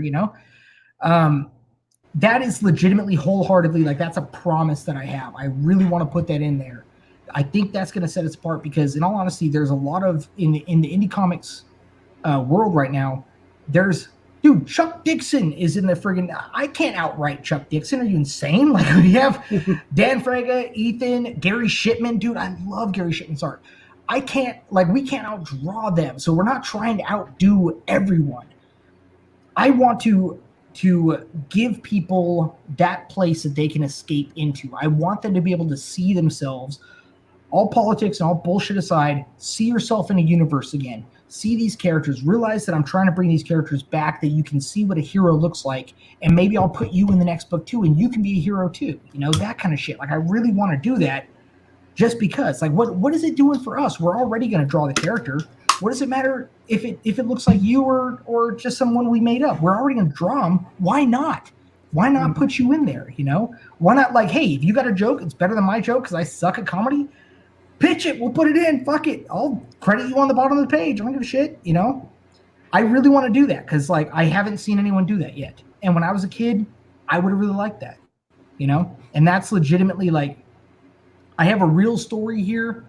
That is legitimately, wholeheartedly, like, that's a promise that I have. I really want to put that in there. I think that's going to set us apart, because in all honesty, there's a lot of, in the indie comics world right now, dude, Chuck Dixon is in the friggin', I can't outright Chuck Dixon. Are you insane? Like, we have Dan Fraga, Ethan, Gary Shipman. Dude, I love Gary Shipman's art. we can't outdraw them. So we're not trying to outdo everyone. I want to give people that place that they can escape into. I want them to be able to see themselves, all politics and all bullshit aside, see yourself in a universe again. See these characters. Realize that I'm trying to bring these characters back, that you can see what a hero looks like, and maybe I'll put you in the next book too, and you can be a hero too. That kind of shit. Like, I really want to do that. Just because, like, what is it doing for us? We're already going to draw the character. What does it matter if it looks like you or just someone we made up? We're already going to draw them. Why not? Why not put you in there? Why not, like, hey, if you got a joke, it's better than my joke because I suck at comedy. Pitch it. We'll put it in. Fuck it. I'll credit you on the bottom of the page. I don't give a shit. I really want to do that because, like, I haven't seen anyone do that yet. And when I was a kid, I would have really liked that. And that's legitimately, like, I have a real story here,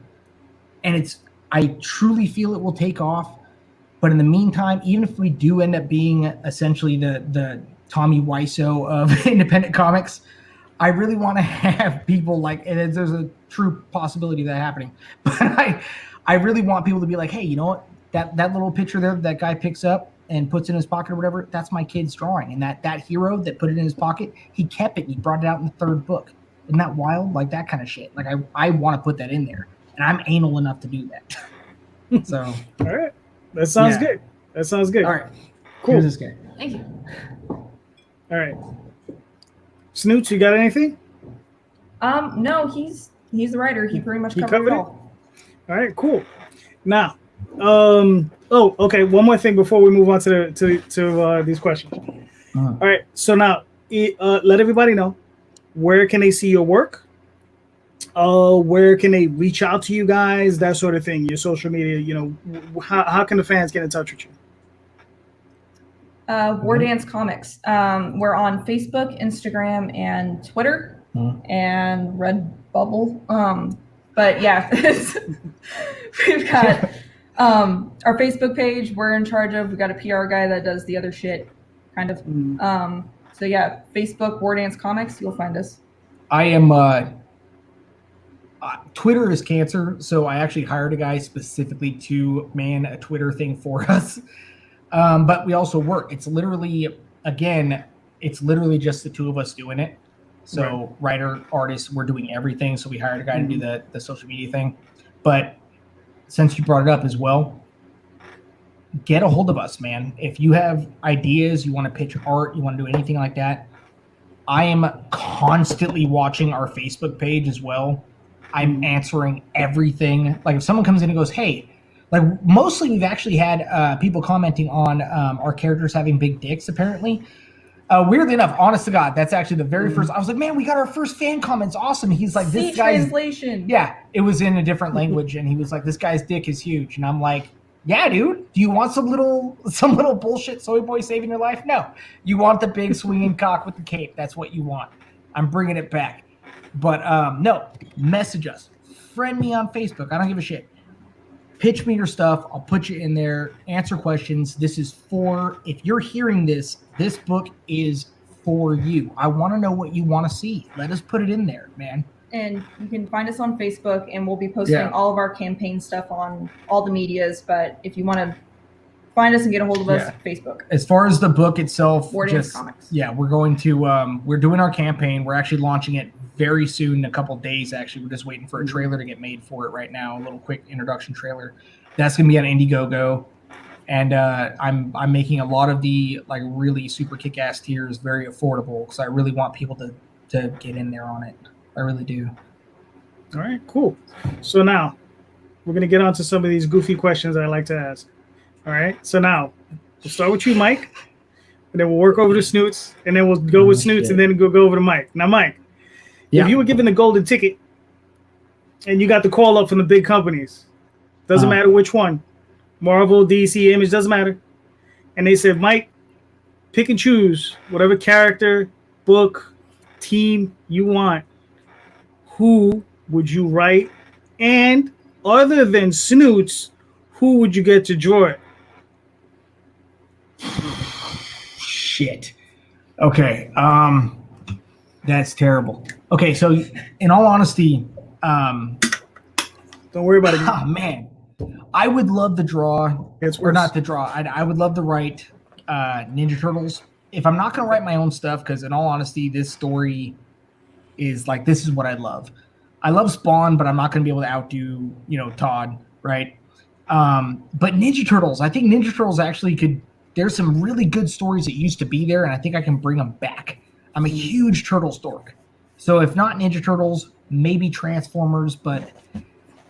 and I truly feel it will take off. But in the meantime, even if we do end up being essentially the Tommy Wiseau of independent comics, I really want to have people like, and there's a true possibility of that happening, but I really want people to be like, hey, you know what? That little picture there that guy picks up and puts in his pocket or whatever, that's my kid's drawing. And that hero that put it in his pocket, he kept it and he brought it out in the 3rd book. Isn't that wild? Like, that kind of shit. Like, I want to put that in there, and I'm anal enough to do that. So, all right, that sounds good. That sounds good. All right, cool. Here's this guy. Thank you. All right, Snoots, you got anything? No, he's the writer. He pretty much covered it all. All right, cool. Now, okay. One more thing before we move on to these questions. All right, so now let everybody know, where can they see your work? Where can they reach out to you guys? That sort of thing. Your social media. How can the fans get in touch with you? War Dance Comics. We're on Facebook, Instagram, and Twitter, and Redbubble. But yeah, we've got our Facebook page. We're in charge of. We got a PR guy that does the other shit, kind of. So yeah, Facebook, War Dance Comics, you'll find us. I am. Twitter is cancer, so I actually hired a guy specifically to man a Twitter thing for us. But we also work. It's literally just the two of us doing it. So writer, artist, we're doing everything. So we hired a guy to do the social media thing. But since you brought it up as well, get a hold of us, man. If you have ideas, you want to pitch art, you want to do anything like that, I am constantly watching our Facebook page as well. I'm answering everything. Like if someone comes in and goes, hey, like mostly we've actually had people commenting on our characters having big dicks, apparently. Weirdly enough, honest to God, that's actually the very first. I was like, man, we got our first fan comments. Awesome. He's like, this guy's translation. Yeah, it was in a different language, and he was like, this guy's dick is huge. And I'm like, yeah, dude. Do you want some little bullshit soy boy saving your life? No, you want the big swinging cock with the cape. That's what you want. I'm bringing it back. But no, message us, friend me on Facebook. I don't give a shit. Pitch me your stuff. I'll put you in there. Answer questions. This is if you're hearing this book is for you. I want to know what you want to see. Let us put it in there, man. And you can find us on Facebook, and we'll be posting all of our campaign stuff on all the medias. But if you want to find us and get a hold of us, Facebook. As far as the book itself, War Dance Comics. Yeah, we're going to we're doing our campaign. We're actually launching it very soon, in a couple of days. Actually, we're just waiting for a trailer to get made for it right now. A little quick introduction trailer. That's going to be on Indiegogo, and I'm making a lot of the like really super kick-ass tiers very affordable because I really want people to get in there on it. I really do. All right, cool. So now we're going to get on to some of these goofy questions I like to ask. All right, so now we'll start with you, Mike, and then we'll work over to Snoots, and then we'll go with Snoots, and then go over to Mike. Now, Mike, if you were given the golden ticket and you got the call up from the big companies, doesn't matter which one, Marvel, DC, Image, doesn't matter, and they said, Mike, pick and choose whatever character, book, team you want, who would you write? And other than Snoots, who would you get to draw it? Shit. Okay. That's terrible. Okay, so in all honesty, don't worry about it. Oh man, I would love to draw, or not to draw. I would love to write Ninja Turtles. If I'm not going to write my own stuff, because in all honesty, this story is like, this is what I love. I love Spawn, but I'm not going to be able to outdo, Todd, right? But Ninja Turtles, I think Ninja Turtles actually could. There's some really good stories that used to be there, and I think I can bring them back. I'm a huge Turtles dork. So if not Ninja Turtles, maybe Transformers, but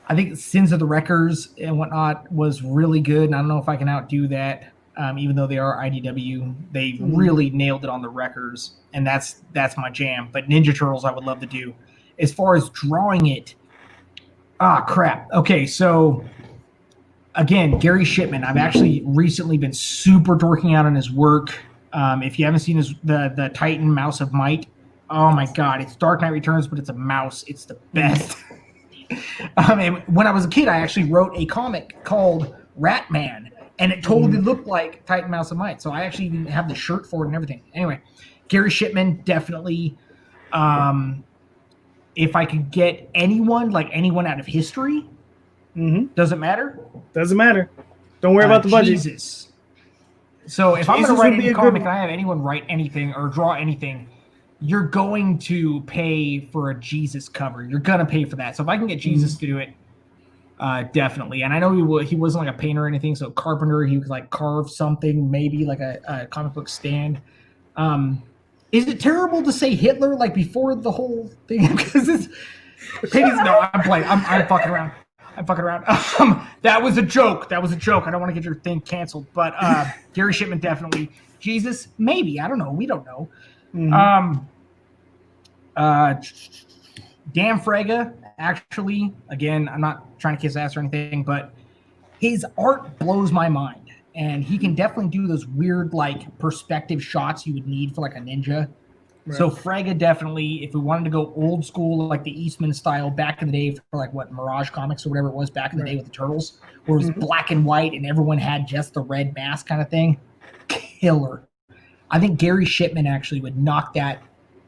I think Sins of the Wreckers and whatnot was really good, and I don't know if I can outdo that, even though they are IDW. They really nailed it on the Wreckers, and that's my jam. But Ninja Turtles I would love to do. As far as drawing it, crap. Okay, so again, Gary Shipman. I've actually recently been super dorking out on his work. If you haven't seen the Titan Mouse of Might, oh my God, it's Dark Knight Returns, but it's a mouse. It's the best. And when I was a kid, I actually wrote a comic called Ratman, and it totally looked like Titan Mouse of Might. So I actually even have the shirt for it and everything. Anyway, Gary Shipman, definitely. If I could get anyone out of history, doesn't matter. Doesn't matter. Don't worry about the budget. Jesus. So if I'm going to write any comic and I have anyone write anything or draw anything, you're going to pay for a Jesus cover. You're going to pay for that. So if I can get Jesus to do it, definitely. And I know he wasn't like a painter or anything. So carpenter, he would like carve something, maybe like a comic book stand. Is it terrible to say Hitler like before the whole thing? Because it's no, I'm playing. I'm fucking around. That was a joke. I don't want to get your thing canceled. But Gary Shipman definitely. Jesus, maybe. I don't know. We don't know. Dan Fraga, actually, again, I'm not trying to kiss ass or anything, but his art blows my mind. And he can definitely do those weird, like, perspective shots you would need for, like, a ninja. Right. So Fraga definitely, if we wanted to go old school, like the Eastman style back in the day for, like, what, Mirage Comics or whatever it was back in the day with the Turtles, where it was black and white and everyone had just the red mask kind of thing. Killer. I think Gary Shipman actually would knock that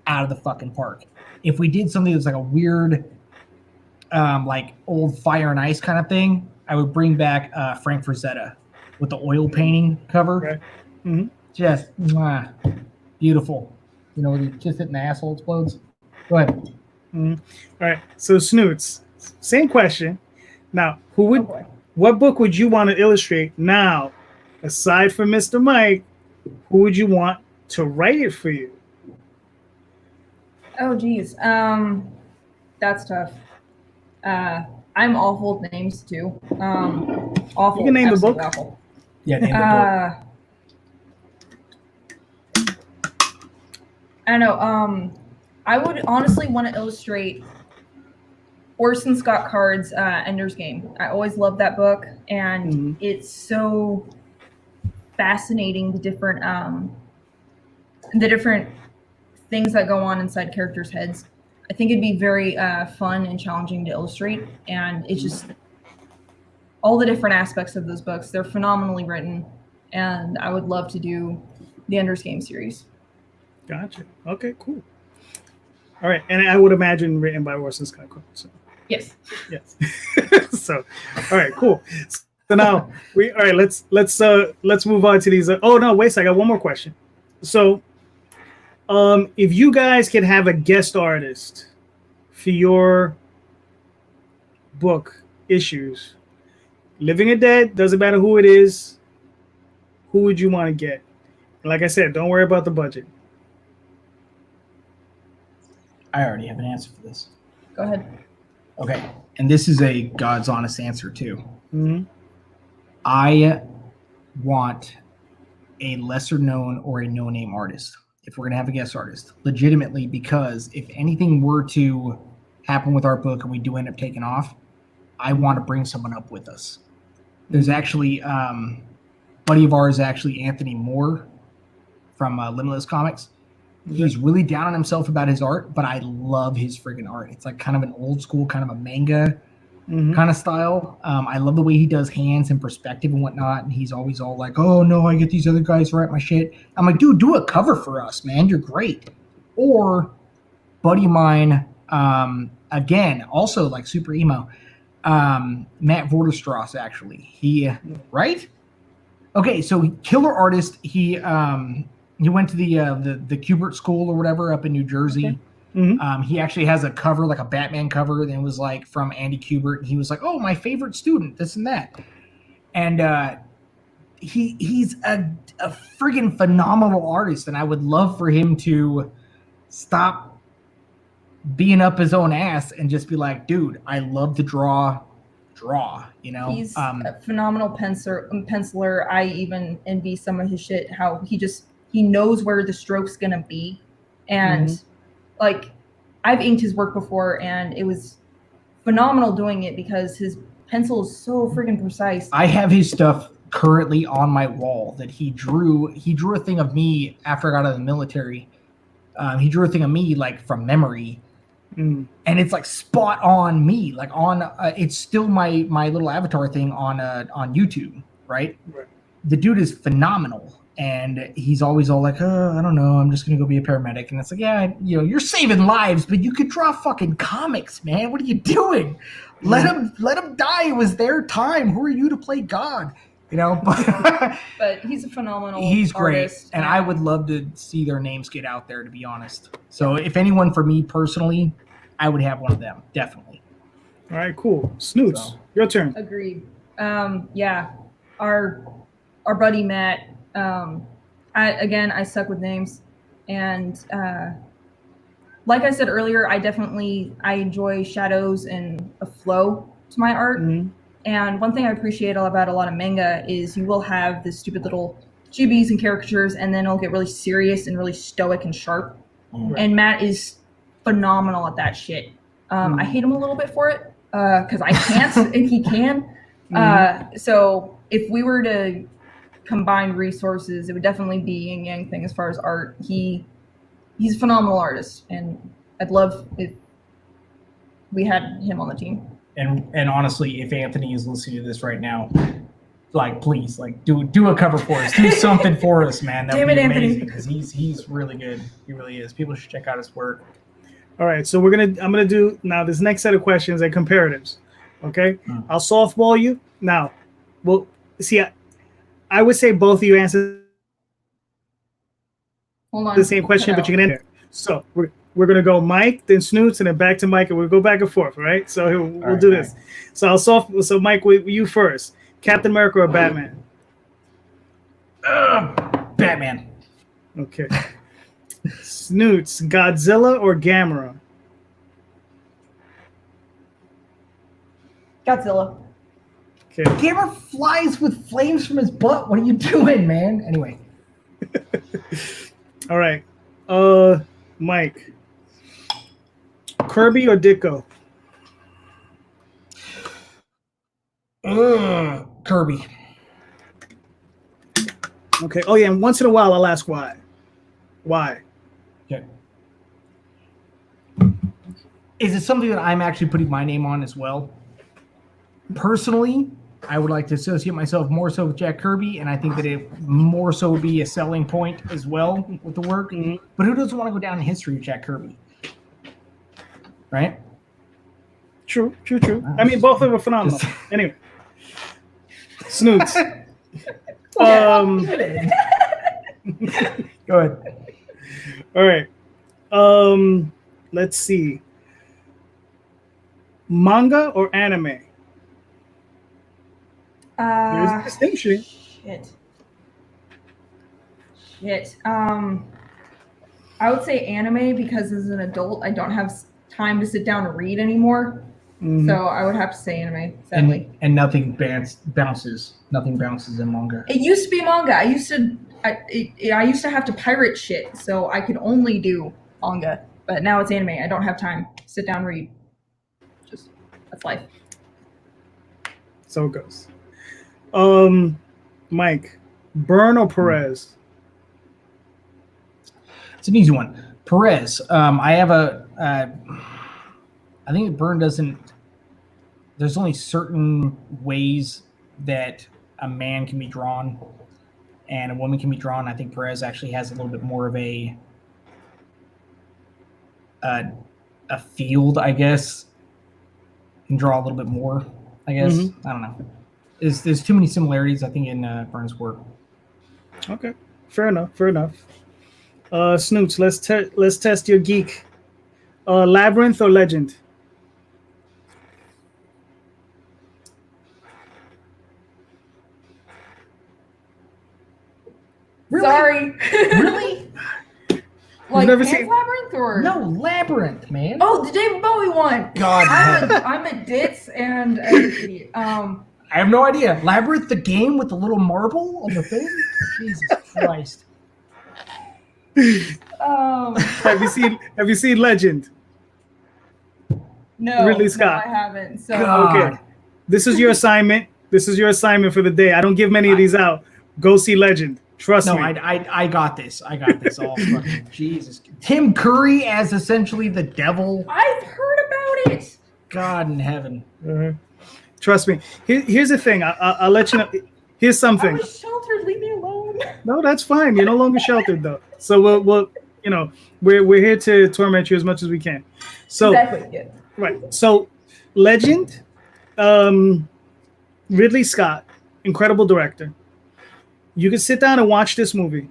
out of the fucking park. If we did something that's like a weird, like old Fire and Ice kind of thing, I would bring back Frank Frazetta with the oil painting cover. Right. Mm-hmm. Just beautiful. You know, just hitting the asshole explodes. Go ahead. Mm-hmm. All right. So Snoots, same question. Now, what book would you want to illustrate now, aside from Mr. Mike? Who would you want to write it for you? Oh, geez. That's tough. I'm awful with names too. Awful. You can name the book. Awful. Yeah, name the book. I don't know. I would honestly want to illustrate Orson Scott Card's Ender's Game. I always loved that book, and it's so fascinating the different things that go on inside characters' heads. I think it'd be very fun and challenging to illustrate, and it's just all the different aspects of those books. They're phenomenally written, and I would love to do the Ender's Game series. Gotcha. Okay, cool. All right, and I would imagine written by Orson Scott Card. So. Yes. Yes. So, all right, cool. So now let's move on to these. Oh no, wait a second. I got one more question. So, if you guys could have a guest artist for your book issues, living or dead, doesn't matter who it is, who would you want to get? Like I said, don't worry about the budget. I already have an answer for this. Go ahead. Okay, and this is a God's honest answer too. Mm-hmm. I want a lesser known or a no-name artist if we're going to have a guest artist, legitimately, because if anything were to happen with our book and we do end up taking off, I want to bring someone up with us. There's actually buddy of ours, actually Anthony Moore from Limitless Comics. He's really down on himself about his art, but I love his friggin' art. It's like kind of an old school, kind of a manga kind of style. I love the way he does hands and perspective and whatnot. And he's always all like, oh no, I get these other guys to write my shit. I'm like, dude, do a cover for us, man. You're great. Or buddy of mine, again, also like super emo, Matt Vorderstrass, actually. Right? Okay, so killer artist. He went to the Kubert School or whatever up in New Jersey. Okay. Mm-hmm. He actually has a cover, like a Batman cover, and it was like from Andy Kubert. And he was like, "Oh, my favorite student, this and that." And he's a friggin' phenomenal artist, and I would love for him to stop being up his own ass and just be like, "Dude, I love to draw." You know, he's a phenomenal penciler. I even envy some of his shit. How he knows where the stroke's gonna be, and like I've inked his work before, and it was phenomenal doing it because his pencil is so freaking precise. I have his stuff currently on my wall that he drew. He drew a thing of me after I got out of the military. He drew a thing of me like from memory, and it's like spot on me. Like on, it's still my little avatar thing on YouTube, right? The dude is phenomenal. And he's always all like, oh, I don't know, I'm just going to go be a paramedic. And it's like, yeah, you know, you're saving lives, but you could draw fucking comics, man. What are you doing? Let him die. It was their time. Who are you to play God? You know? But he's a phenomenal He's artist. Great. And I would love to see their names get out there, to be honest. So if anyone for me personally, I would have one of them. Definitely. All right, cool. Snoots, your turn. Agreed. Yeah. Our buddy Matt, I suck with names, and like I said earlier, I enjoy shadows and a flow to my art. And one thing I appreciate about a lot of manga is you will have the stupid little chibis and caricatures, and then it'll get really serious and really stoic and sharp. And Matt is phenomenal at that shit. I hate him a little bit for it because I can't and he can. So if we were to combined resources, it would definitely be yin yang thing as far as art. He's a phenomenal artist, and I'd love if we had him on the team. And honestly, if Anthony is listening to this right now, like, please, like, do a cover for us. Do something for us, man. That would be Damn it, amazing Anthony. because he's really good. He really is. People should check out his work. All right, so I'm gonna do now this next set of questions and comparatives. Okay, I'll softball you now. Well, see, I would say both of you answer Hold on. the same question, but you can enter. So we're gonna go Mike, then Snoots, and then back to Mike, and we'll go back and forth. Right? So we'll do this. So So Mike, you first. Captain America or Batman? Batman. Okay. Snoots, Godzilla or Gamera? Godzilla. Okay. Gamera flies with flames from his butt. What are you doing, man? Anyway. All right. Mike. Kirby or Ditko? Kirby. Okay. Oh yeah, and once in a while I'll ask why. Why? Okay. Is it something that I'm actually putting my name on as well? Personally, I would like to associate myself more so with Jack Kirby, and I think that it more so would be a selling point as well with the work. Mm-hmm. But who doesn't want to go down in history with Jack Kirby? Right? True. I mean, both of them are phenomenal. Anyway. Snoots. Go ahead. All right. Let's see. Manga or anime? There's a distinction. Shit. I would say anime because as an adult, I don't have time to sit down and read anymore. Mm-hmm. So I would have to say anime, sadly. And nothing bounces. Nothing bounces in manga. It used to be manga. I used to have to pirate shit, so I could only do manga. But now it's anime. I don't have time to sit down and read. That's life. So it goes. Mike, Byrne or Perez? It's an easy one. Perez. I have I think Byrne doesn't. There's only certain ways that a man can be drawn and a woman can be drawn. I think Perez actually has a little bit more of a field, I guess. Can draw a little bit more, I guess. Mm-hmm. I don't know. There's too many similarities, I think, in Byrne's work. Okay, fair enough. Snoots, let's test your geek. Labyrinth or Legend? Really? Sorry. Really? Like Labyrinth or no Labyrinth, man? Oh, the David Bowie one. God, I'm a ditz and I have no idea. Labyrinth, the game with the little marble on the thing. Jesus Christ. Have you seen Legend? No, Ridley Scott. No, I haven't. So okay, this is your assignment. This is your assignment for the day. I don't give many of these out. Go see Legend. Trust me. No, I got this. I got this. All fucking Jesus. Tim Curry as essentially the devil. I've heard about it. God in heaven. Mm-hmm. Trust me. Here's the thing. I'll let you know. Here's something. I was sheltered. Leave me alone. No, that's fine. You're no longer sheltered though. So we'll we're here to torment you as much as we can. So exactly. Yeah. Right. So Legend, Ridley Scott, incredible director. You can sit down and watch this movie,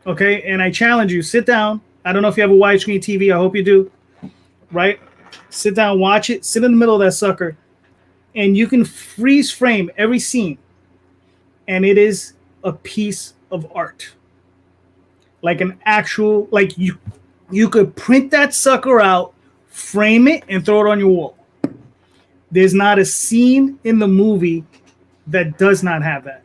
okay? And I challenge you, sit down. I don't know if you have a widescreen TV. I hope you do, right? Sit down, watch it. Sit in the middle of that sucker, and you can freeze frame every scene, and it is a piece of art, like an actual, like you could print that sucker out, frame it, and throw it on your wall. There's not a scene in the movie that does not have that.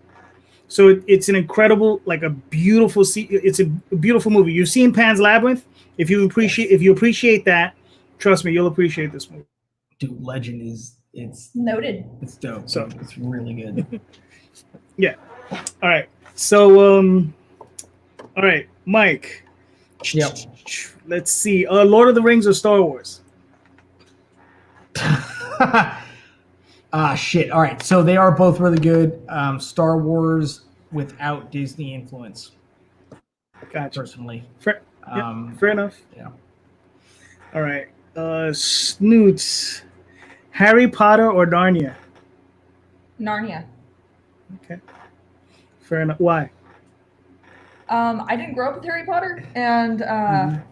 So it's an incredible, like a beautiful. It's a beautiful movie. You've seen Pan's Labyrinth. If you appreciate that, trust me, you'll appreciate this movie. Dude, Legend it's noted. It's dope. So it's really good. Yeah. All right. So all right, Mike. Yep. Let's see. Lord of the Rings or Star Wars? Shit. All right. So they are both really good. Star Wars without Disney influence, Gotcha. personally. Fair, fair enough. Yeah. All right. Snoots. Harry Potter or Narnia? Narnia. Okay. Fair enough. Why? I didn't grow up with Harry Potter, and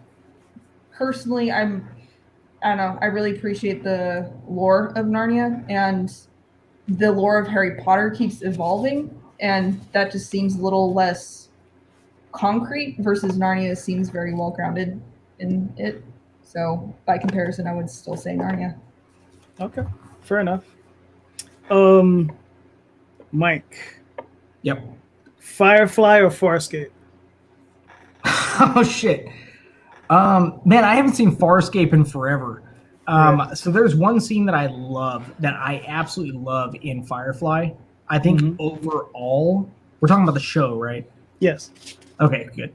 personally, I don't know. I really appreciate the lore of Narnia, and the lore of Harry Potter keeps evolving, and that just seems a little less concrete versus Narnia seems very well grounded in it. So by comparison, I would still say Narnia. Okay. Fair enough. Mike. Yep. Firefly or Farscape? Oh shit. Man, I haven't seen Farscape in forever. So there's one scene that I absolutely love in Firefly. I think overall, we're talking about the show, right? Yes. Okay, good.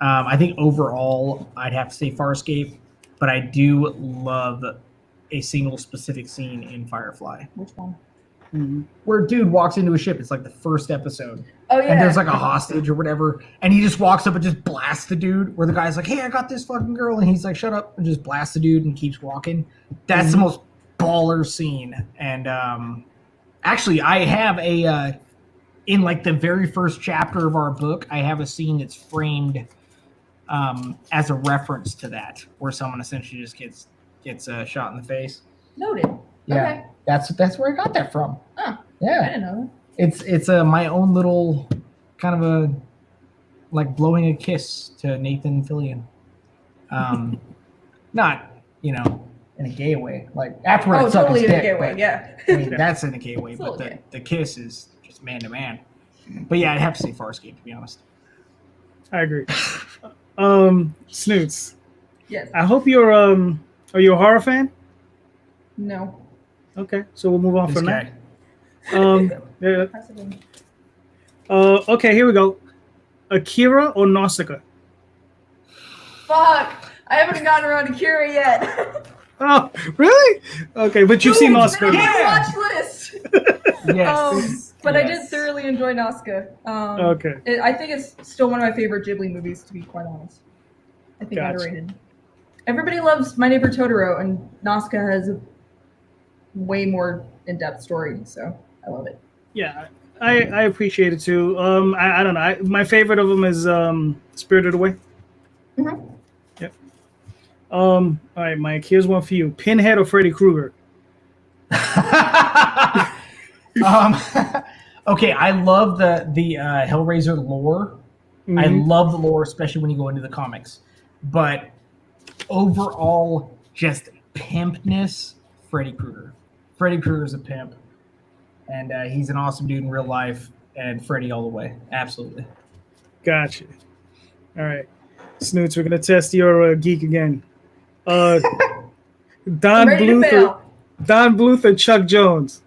I think overall, I'd have to say Farscape, but I do love a single specific scene in Firefly. Which one? Where dude walks into a ship. It's like the first episode. Oh yeah. And there's like a hostage or whatever, and he just walks up and just blasts the dude. Where the guy's like, "Hey, I got this fucking girl," and he's like, "Shut up," and just blasts the dude and keeps walking. That's the most baller scene. And actually, I have in like the very first chapter of our book, I have a scene that's framed as a reference to that, where someone essentially just gets shot in the face. Noted. Yeah, okay. That's where I got that from. Huh. Yeah, I didn't know that. It's my own little kind of a like blowing a kiss to Nathan Fillion. Not in a gay way. Like afterwards, Oh, totally in a gay way. Yeah. I mean, that's in a gay way, but Totally. the kiss is just man to man. But yeah, I'd have to say Farscape, to be honest. I agree. Snoots. Yes. I hope you're are you a horror fan? No. Okay, so we'll move on This from guy. that. Yeah. Okay, here we go. Akira or Nausicaa? Fuck! I haven't gotten around to Kira yet. Oh, really? Okay, but you've seen It's been Nausicaa. on my watch list. Yes. But I Yes. did thoroughly enjoy Nausicaa. Okay. I think it's still one of my favorite Ghibli movies, to be quite honest. I think Gotcha. underrated. Everybody loves My Neighbor Totoro, and Nausicaa has a way more in-depth story, so I love it. Yeah, I appreciate it too. I don't know. My favorite of them is Spirited Away. Mhm. Yep. All right, Mike. Here's one for you: Pinhead or Freddy Krueger? Okay, I love the Hellraiser lore. I love the lore, especially when you go into the comics. But overall, just pimpness, Freddy Krueger. Freddy Krueger's a pimp, and he's an awesome dude in real life. And Freddy all the way, absolutely. Gotcha. All right, Snoots. We're gonna test your geek again. Don Ready to Bluth. fail. Don Bluth and Chuck Jones.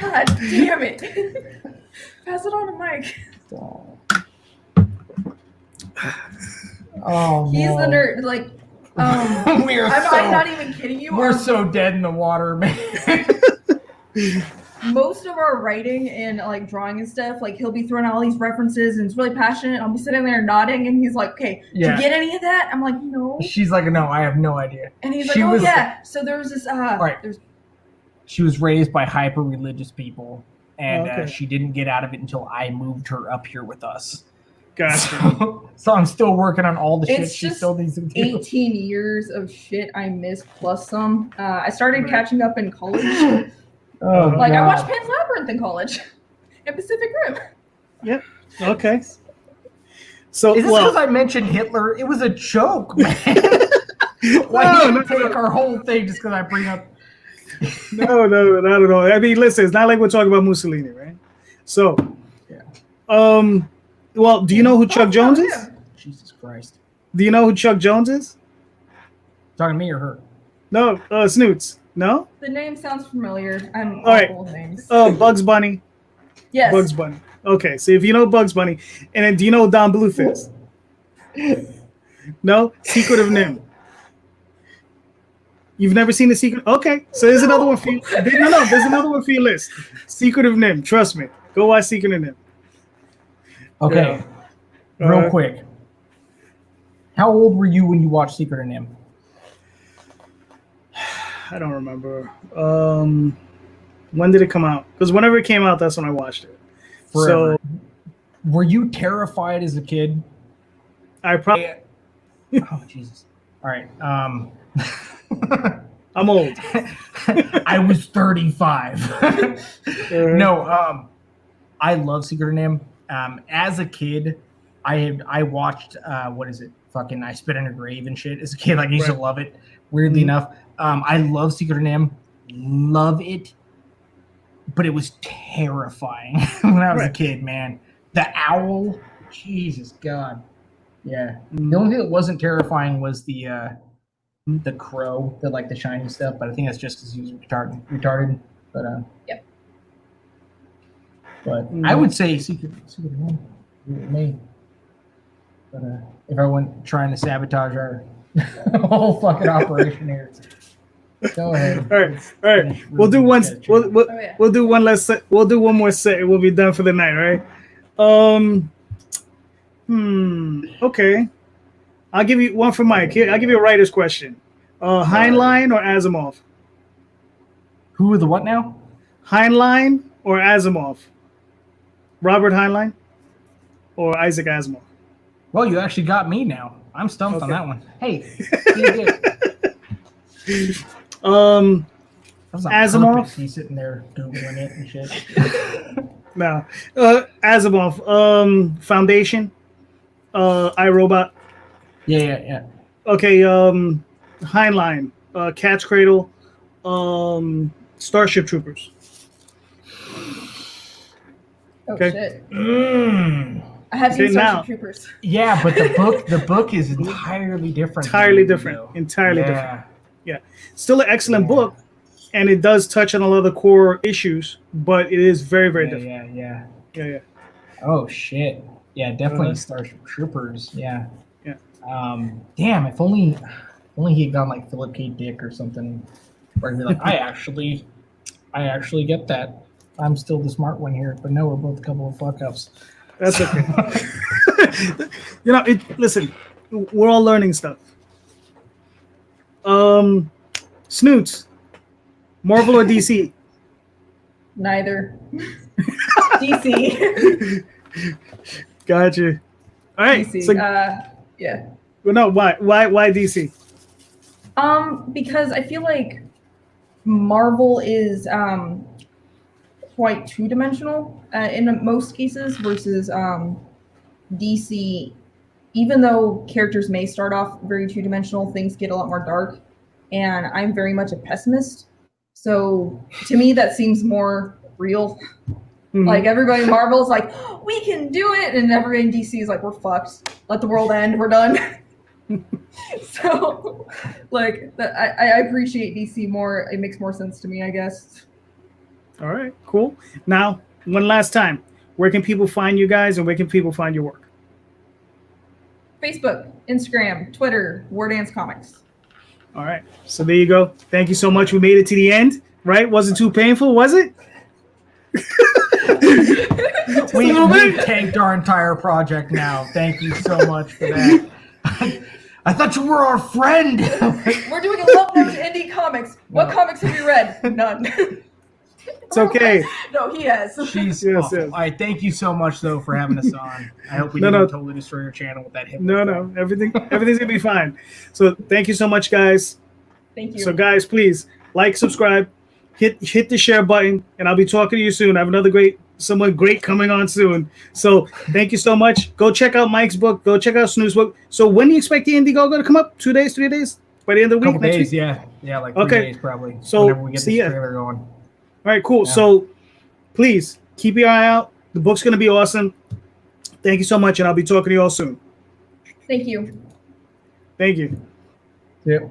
God damn it. Pass it on to Mike. Oh, He's no. the nerd. Like, I'm not even kidding you. We're so dead in the water, man. Most of our writing and like drawing and stuff, like he'll be throwing out all these references and it's really passionate. I'll be sitting there nodding and he's like, "Okay, Yeah. to get any of that?" I'm like, "No." She's like, "No, I have no idea." And he's She like, "Oh was- yeah." So there was this. Right. There's She was raised by hyper religious people, and Okay. she didn't get out of it until I moved her up here with us. Gotcha. So I'm still working on all the shit It's she just still needs to do. 18 years of shit I missed plus some. I started Right. catching up in college. Oh, Like I God. watched Pan's Labyrinth in college, and Pacific Rim. Yep. Okay. So Is this because I mentioned Hitler? It was a joke, man. Why No, you take our whole thing just because I bring up? no, not at all. I mean, listen, it's not like we're talking about Mussolini, right? So, Yeah. well, do you know who Chuck Jones is? Yeah. Jesus Christ. Do you know who Chuck Jones is? Talking to me or her? No, Snoots. No? The name sounds familiar. I'm All right. awful with names. Bugs Bunny. Yes. Bugs Bunny. Okay, so if you know Bugs Bunny, and then do you know who Don Bluth is? No? Secret of Nim. You've never seen The Secret? Okay, so there's another one for you. No, there's another one for your list. Secret of Nim. Trust me. Go watch Secret of Nim. Okay, Yeah. real quick. How old were you when you watched Secret of Nim? I don't remember. When did it come out? Because whenever it came out, that's when I watched it. Forever. So Were you terrified as a kid? I probably. Oh Jesus! All right. I'm old. I was 35. No, I love Secret of Nim. As a kid, I watched what is it? Fucking I Spit on Your Grave and shit. As a kid, like I used to love it. Weirdly enough, I love Secret of Nim. Love it, but it was terrifying when I was a kid. Man, the owl. Jesus God. Yeah. The only thing that wasn't terrifying was the crow, the shiny stuff. But I think that's just because he was retarded. But Yep. But I would say Secret of Nim. Me. But if I went trying to sabotage our whole fucking operation here, go ahead. All right. We'll do one. We'll do one less. We'll do one more set. We'll be done for the night. Right? Okay. I'll give you one for Mike. Here, I'll give you a writer's question. Heinlein or Asimov? Who are the what now? Heinlein or Asimov? Robert Heinlein or Isaac Asimov? Well, you actually got me now. I'm stumped on that one. Hey, Asimov. He's sitting there googling it and shit. No, Asimov. Foundation. iRobot. Yeah. Okay. Heinlein. Cat's Cradle. Starship Troopers. Oh Okay. shit. I have seen Starship Troopers. Yeah, but the book is entirely different. Entirely different. Yeah. Still an excellent book, and it does touch on a lot of the core issues, but it is very, very different. Yeah. Oh shit. Yeah, definitely Starship Troopers. Yeah. Yeah. Damn, if only he had gone like Philip K. Dick or something, where he'd be like, I actually get that. I'm still the smart one here, but no, we're both a couple of fuck ups. That's okay. Listen, we're all learning stuff. Snoots, Marvel or DC? Neither. DC. Gotcha. All right. DC. So, yeah. Well, no. Why DC? Because I feel like Marvel is quite two-dimensional in most cases versus DC. Even though characters may start off very two-dimensional, things get a lot more dark, and I'm very much a pessimist. So to me, that seems more real. Mm-hmm. Like everybody in Marvel's like, we can do it, and everybody in DC is like, we're fucked. Let the world end. We're done. So, like, I appreciate DC more. It makes more sense to me, I guess. All right, cool. Now, one last time, where can people find you guys, and where can people find your work? Facebook, Instagram, Twitter, War Dance Comics. All right, so there you go. Thank you so much. We made it to the end, right? Wasn't too painful, was it? we tanked our entire project now. Thank you so much for that. I thought you were our friend. We're doing a love note to Indy Comics. What comics have you read? None. It's okay. No, he has. Yes. All right, thank you so much though for having us on. I hope we didn't totally destroy your channel with that hit. No, everything's gonna be fine. So thank you so much, guys. Thank you. So guys, please like, subscribe, hit the share button, and I'll be talking to you soon. I have someone great coming on soon. So thank you so much. Go check out Mike's book. Go check out Snoop's book. So when do you expect the Indiegogo to come up? 2 days, 3 days? By the end of the week? Couple days, yeah, like 3 days probably. So whenever we get this trailer going. All right, cool. Yeah. So please keep your eye out. The book's going to be awesome. Thank you so much, and I'll be talking to you all soon. Thank you. Thank you. Yep.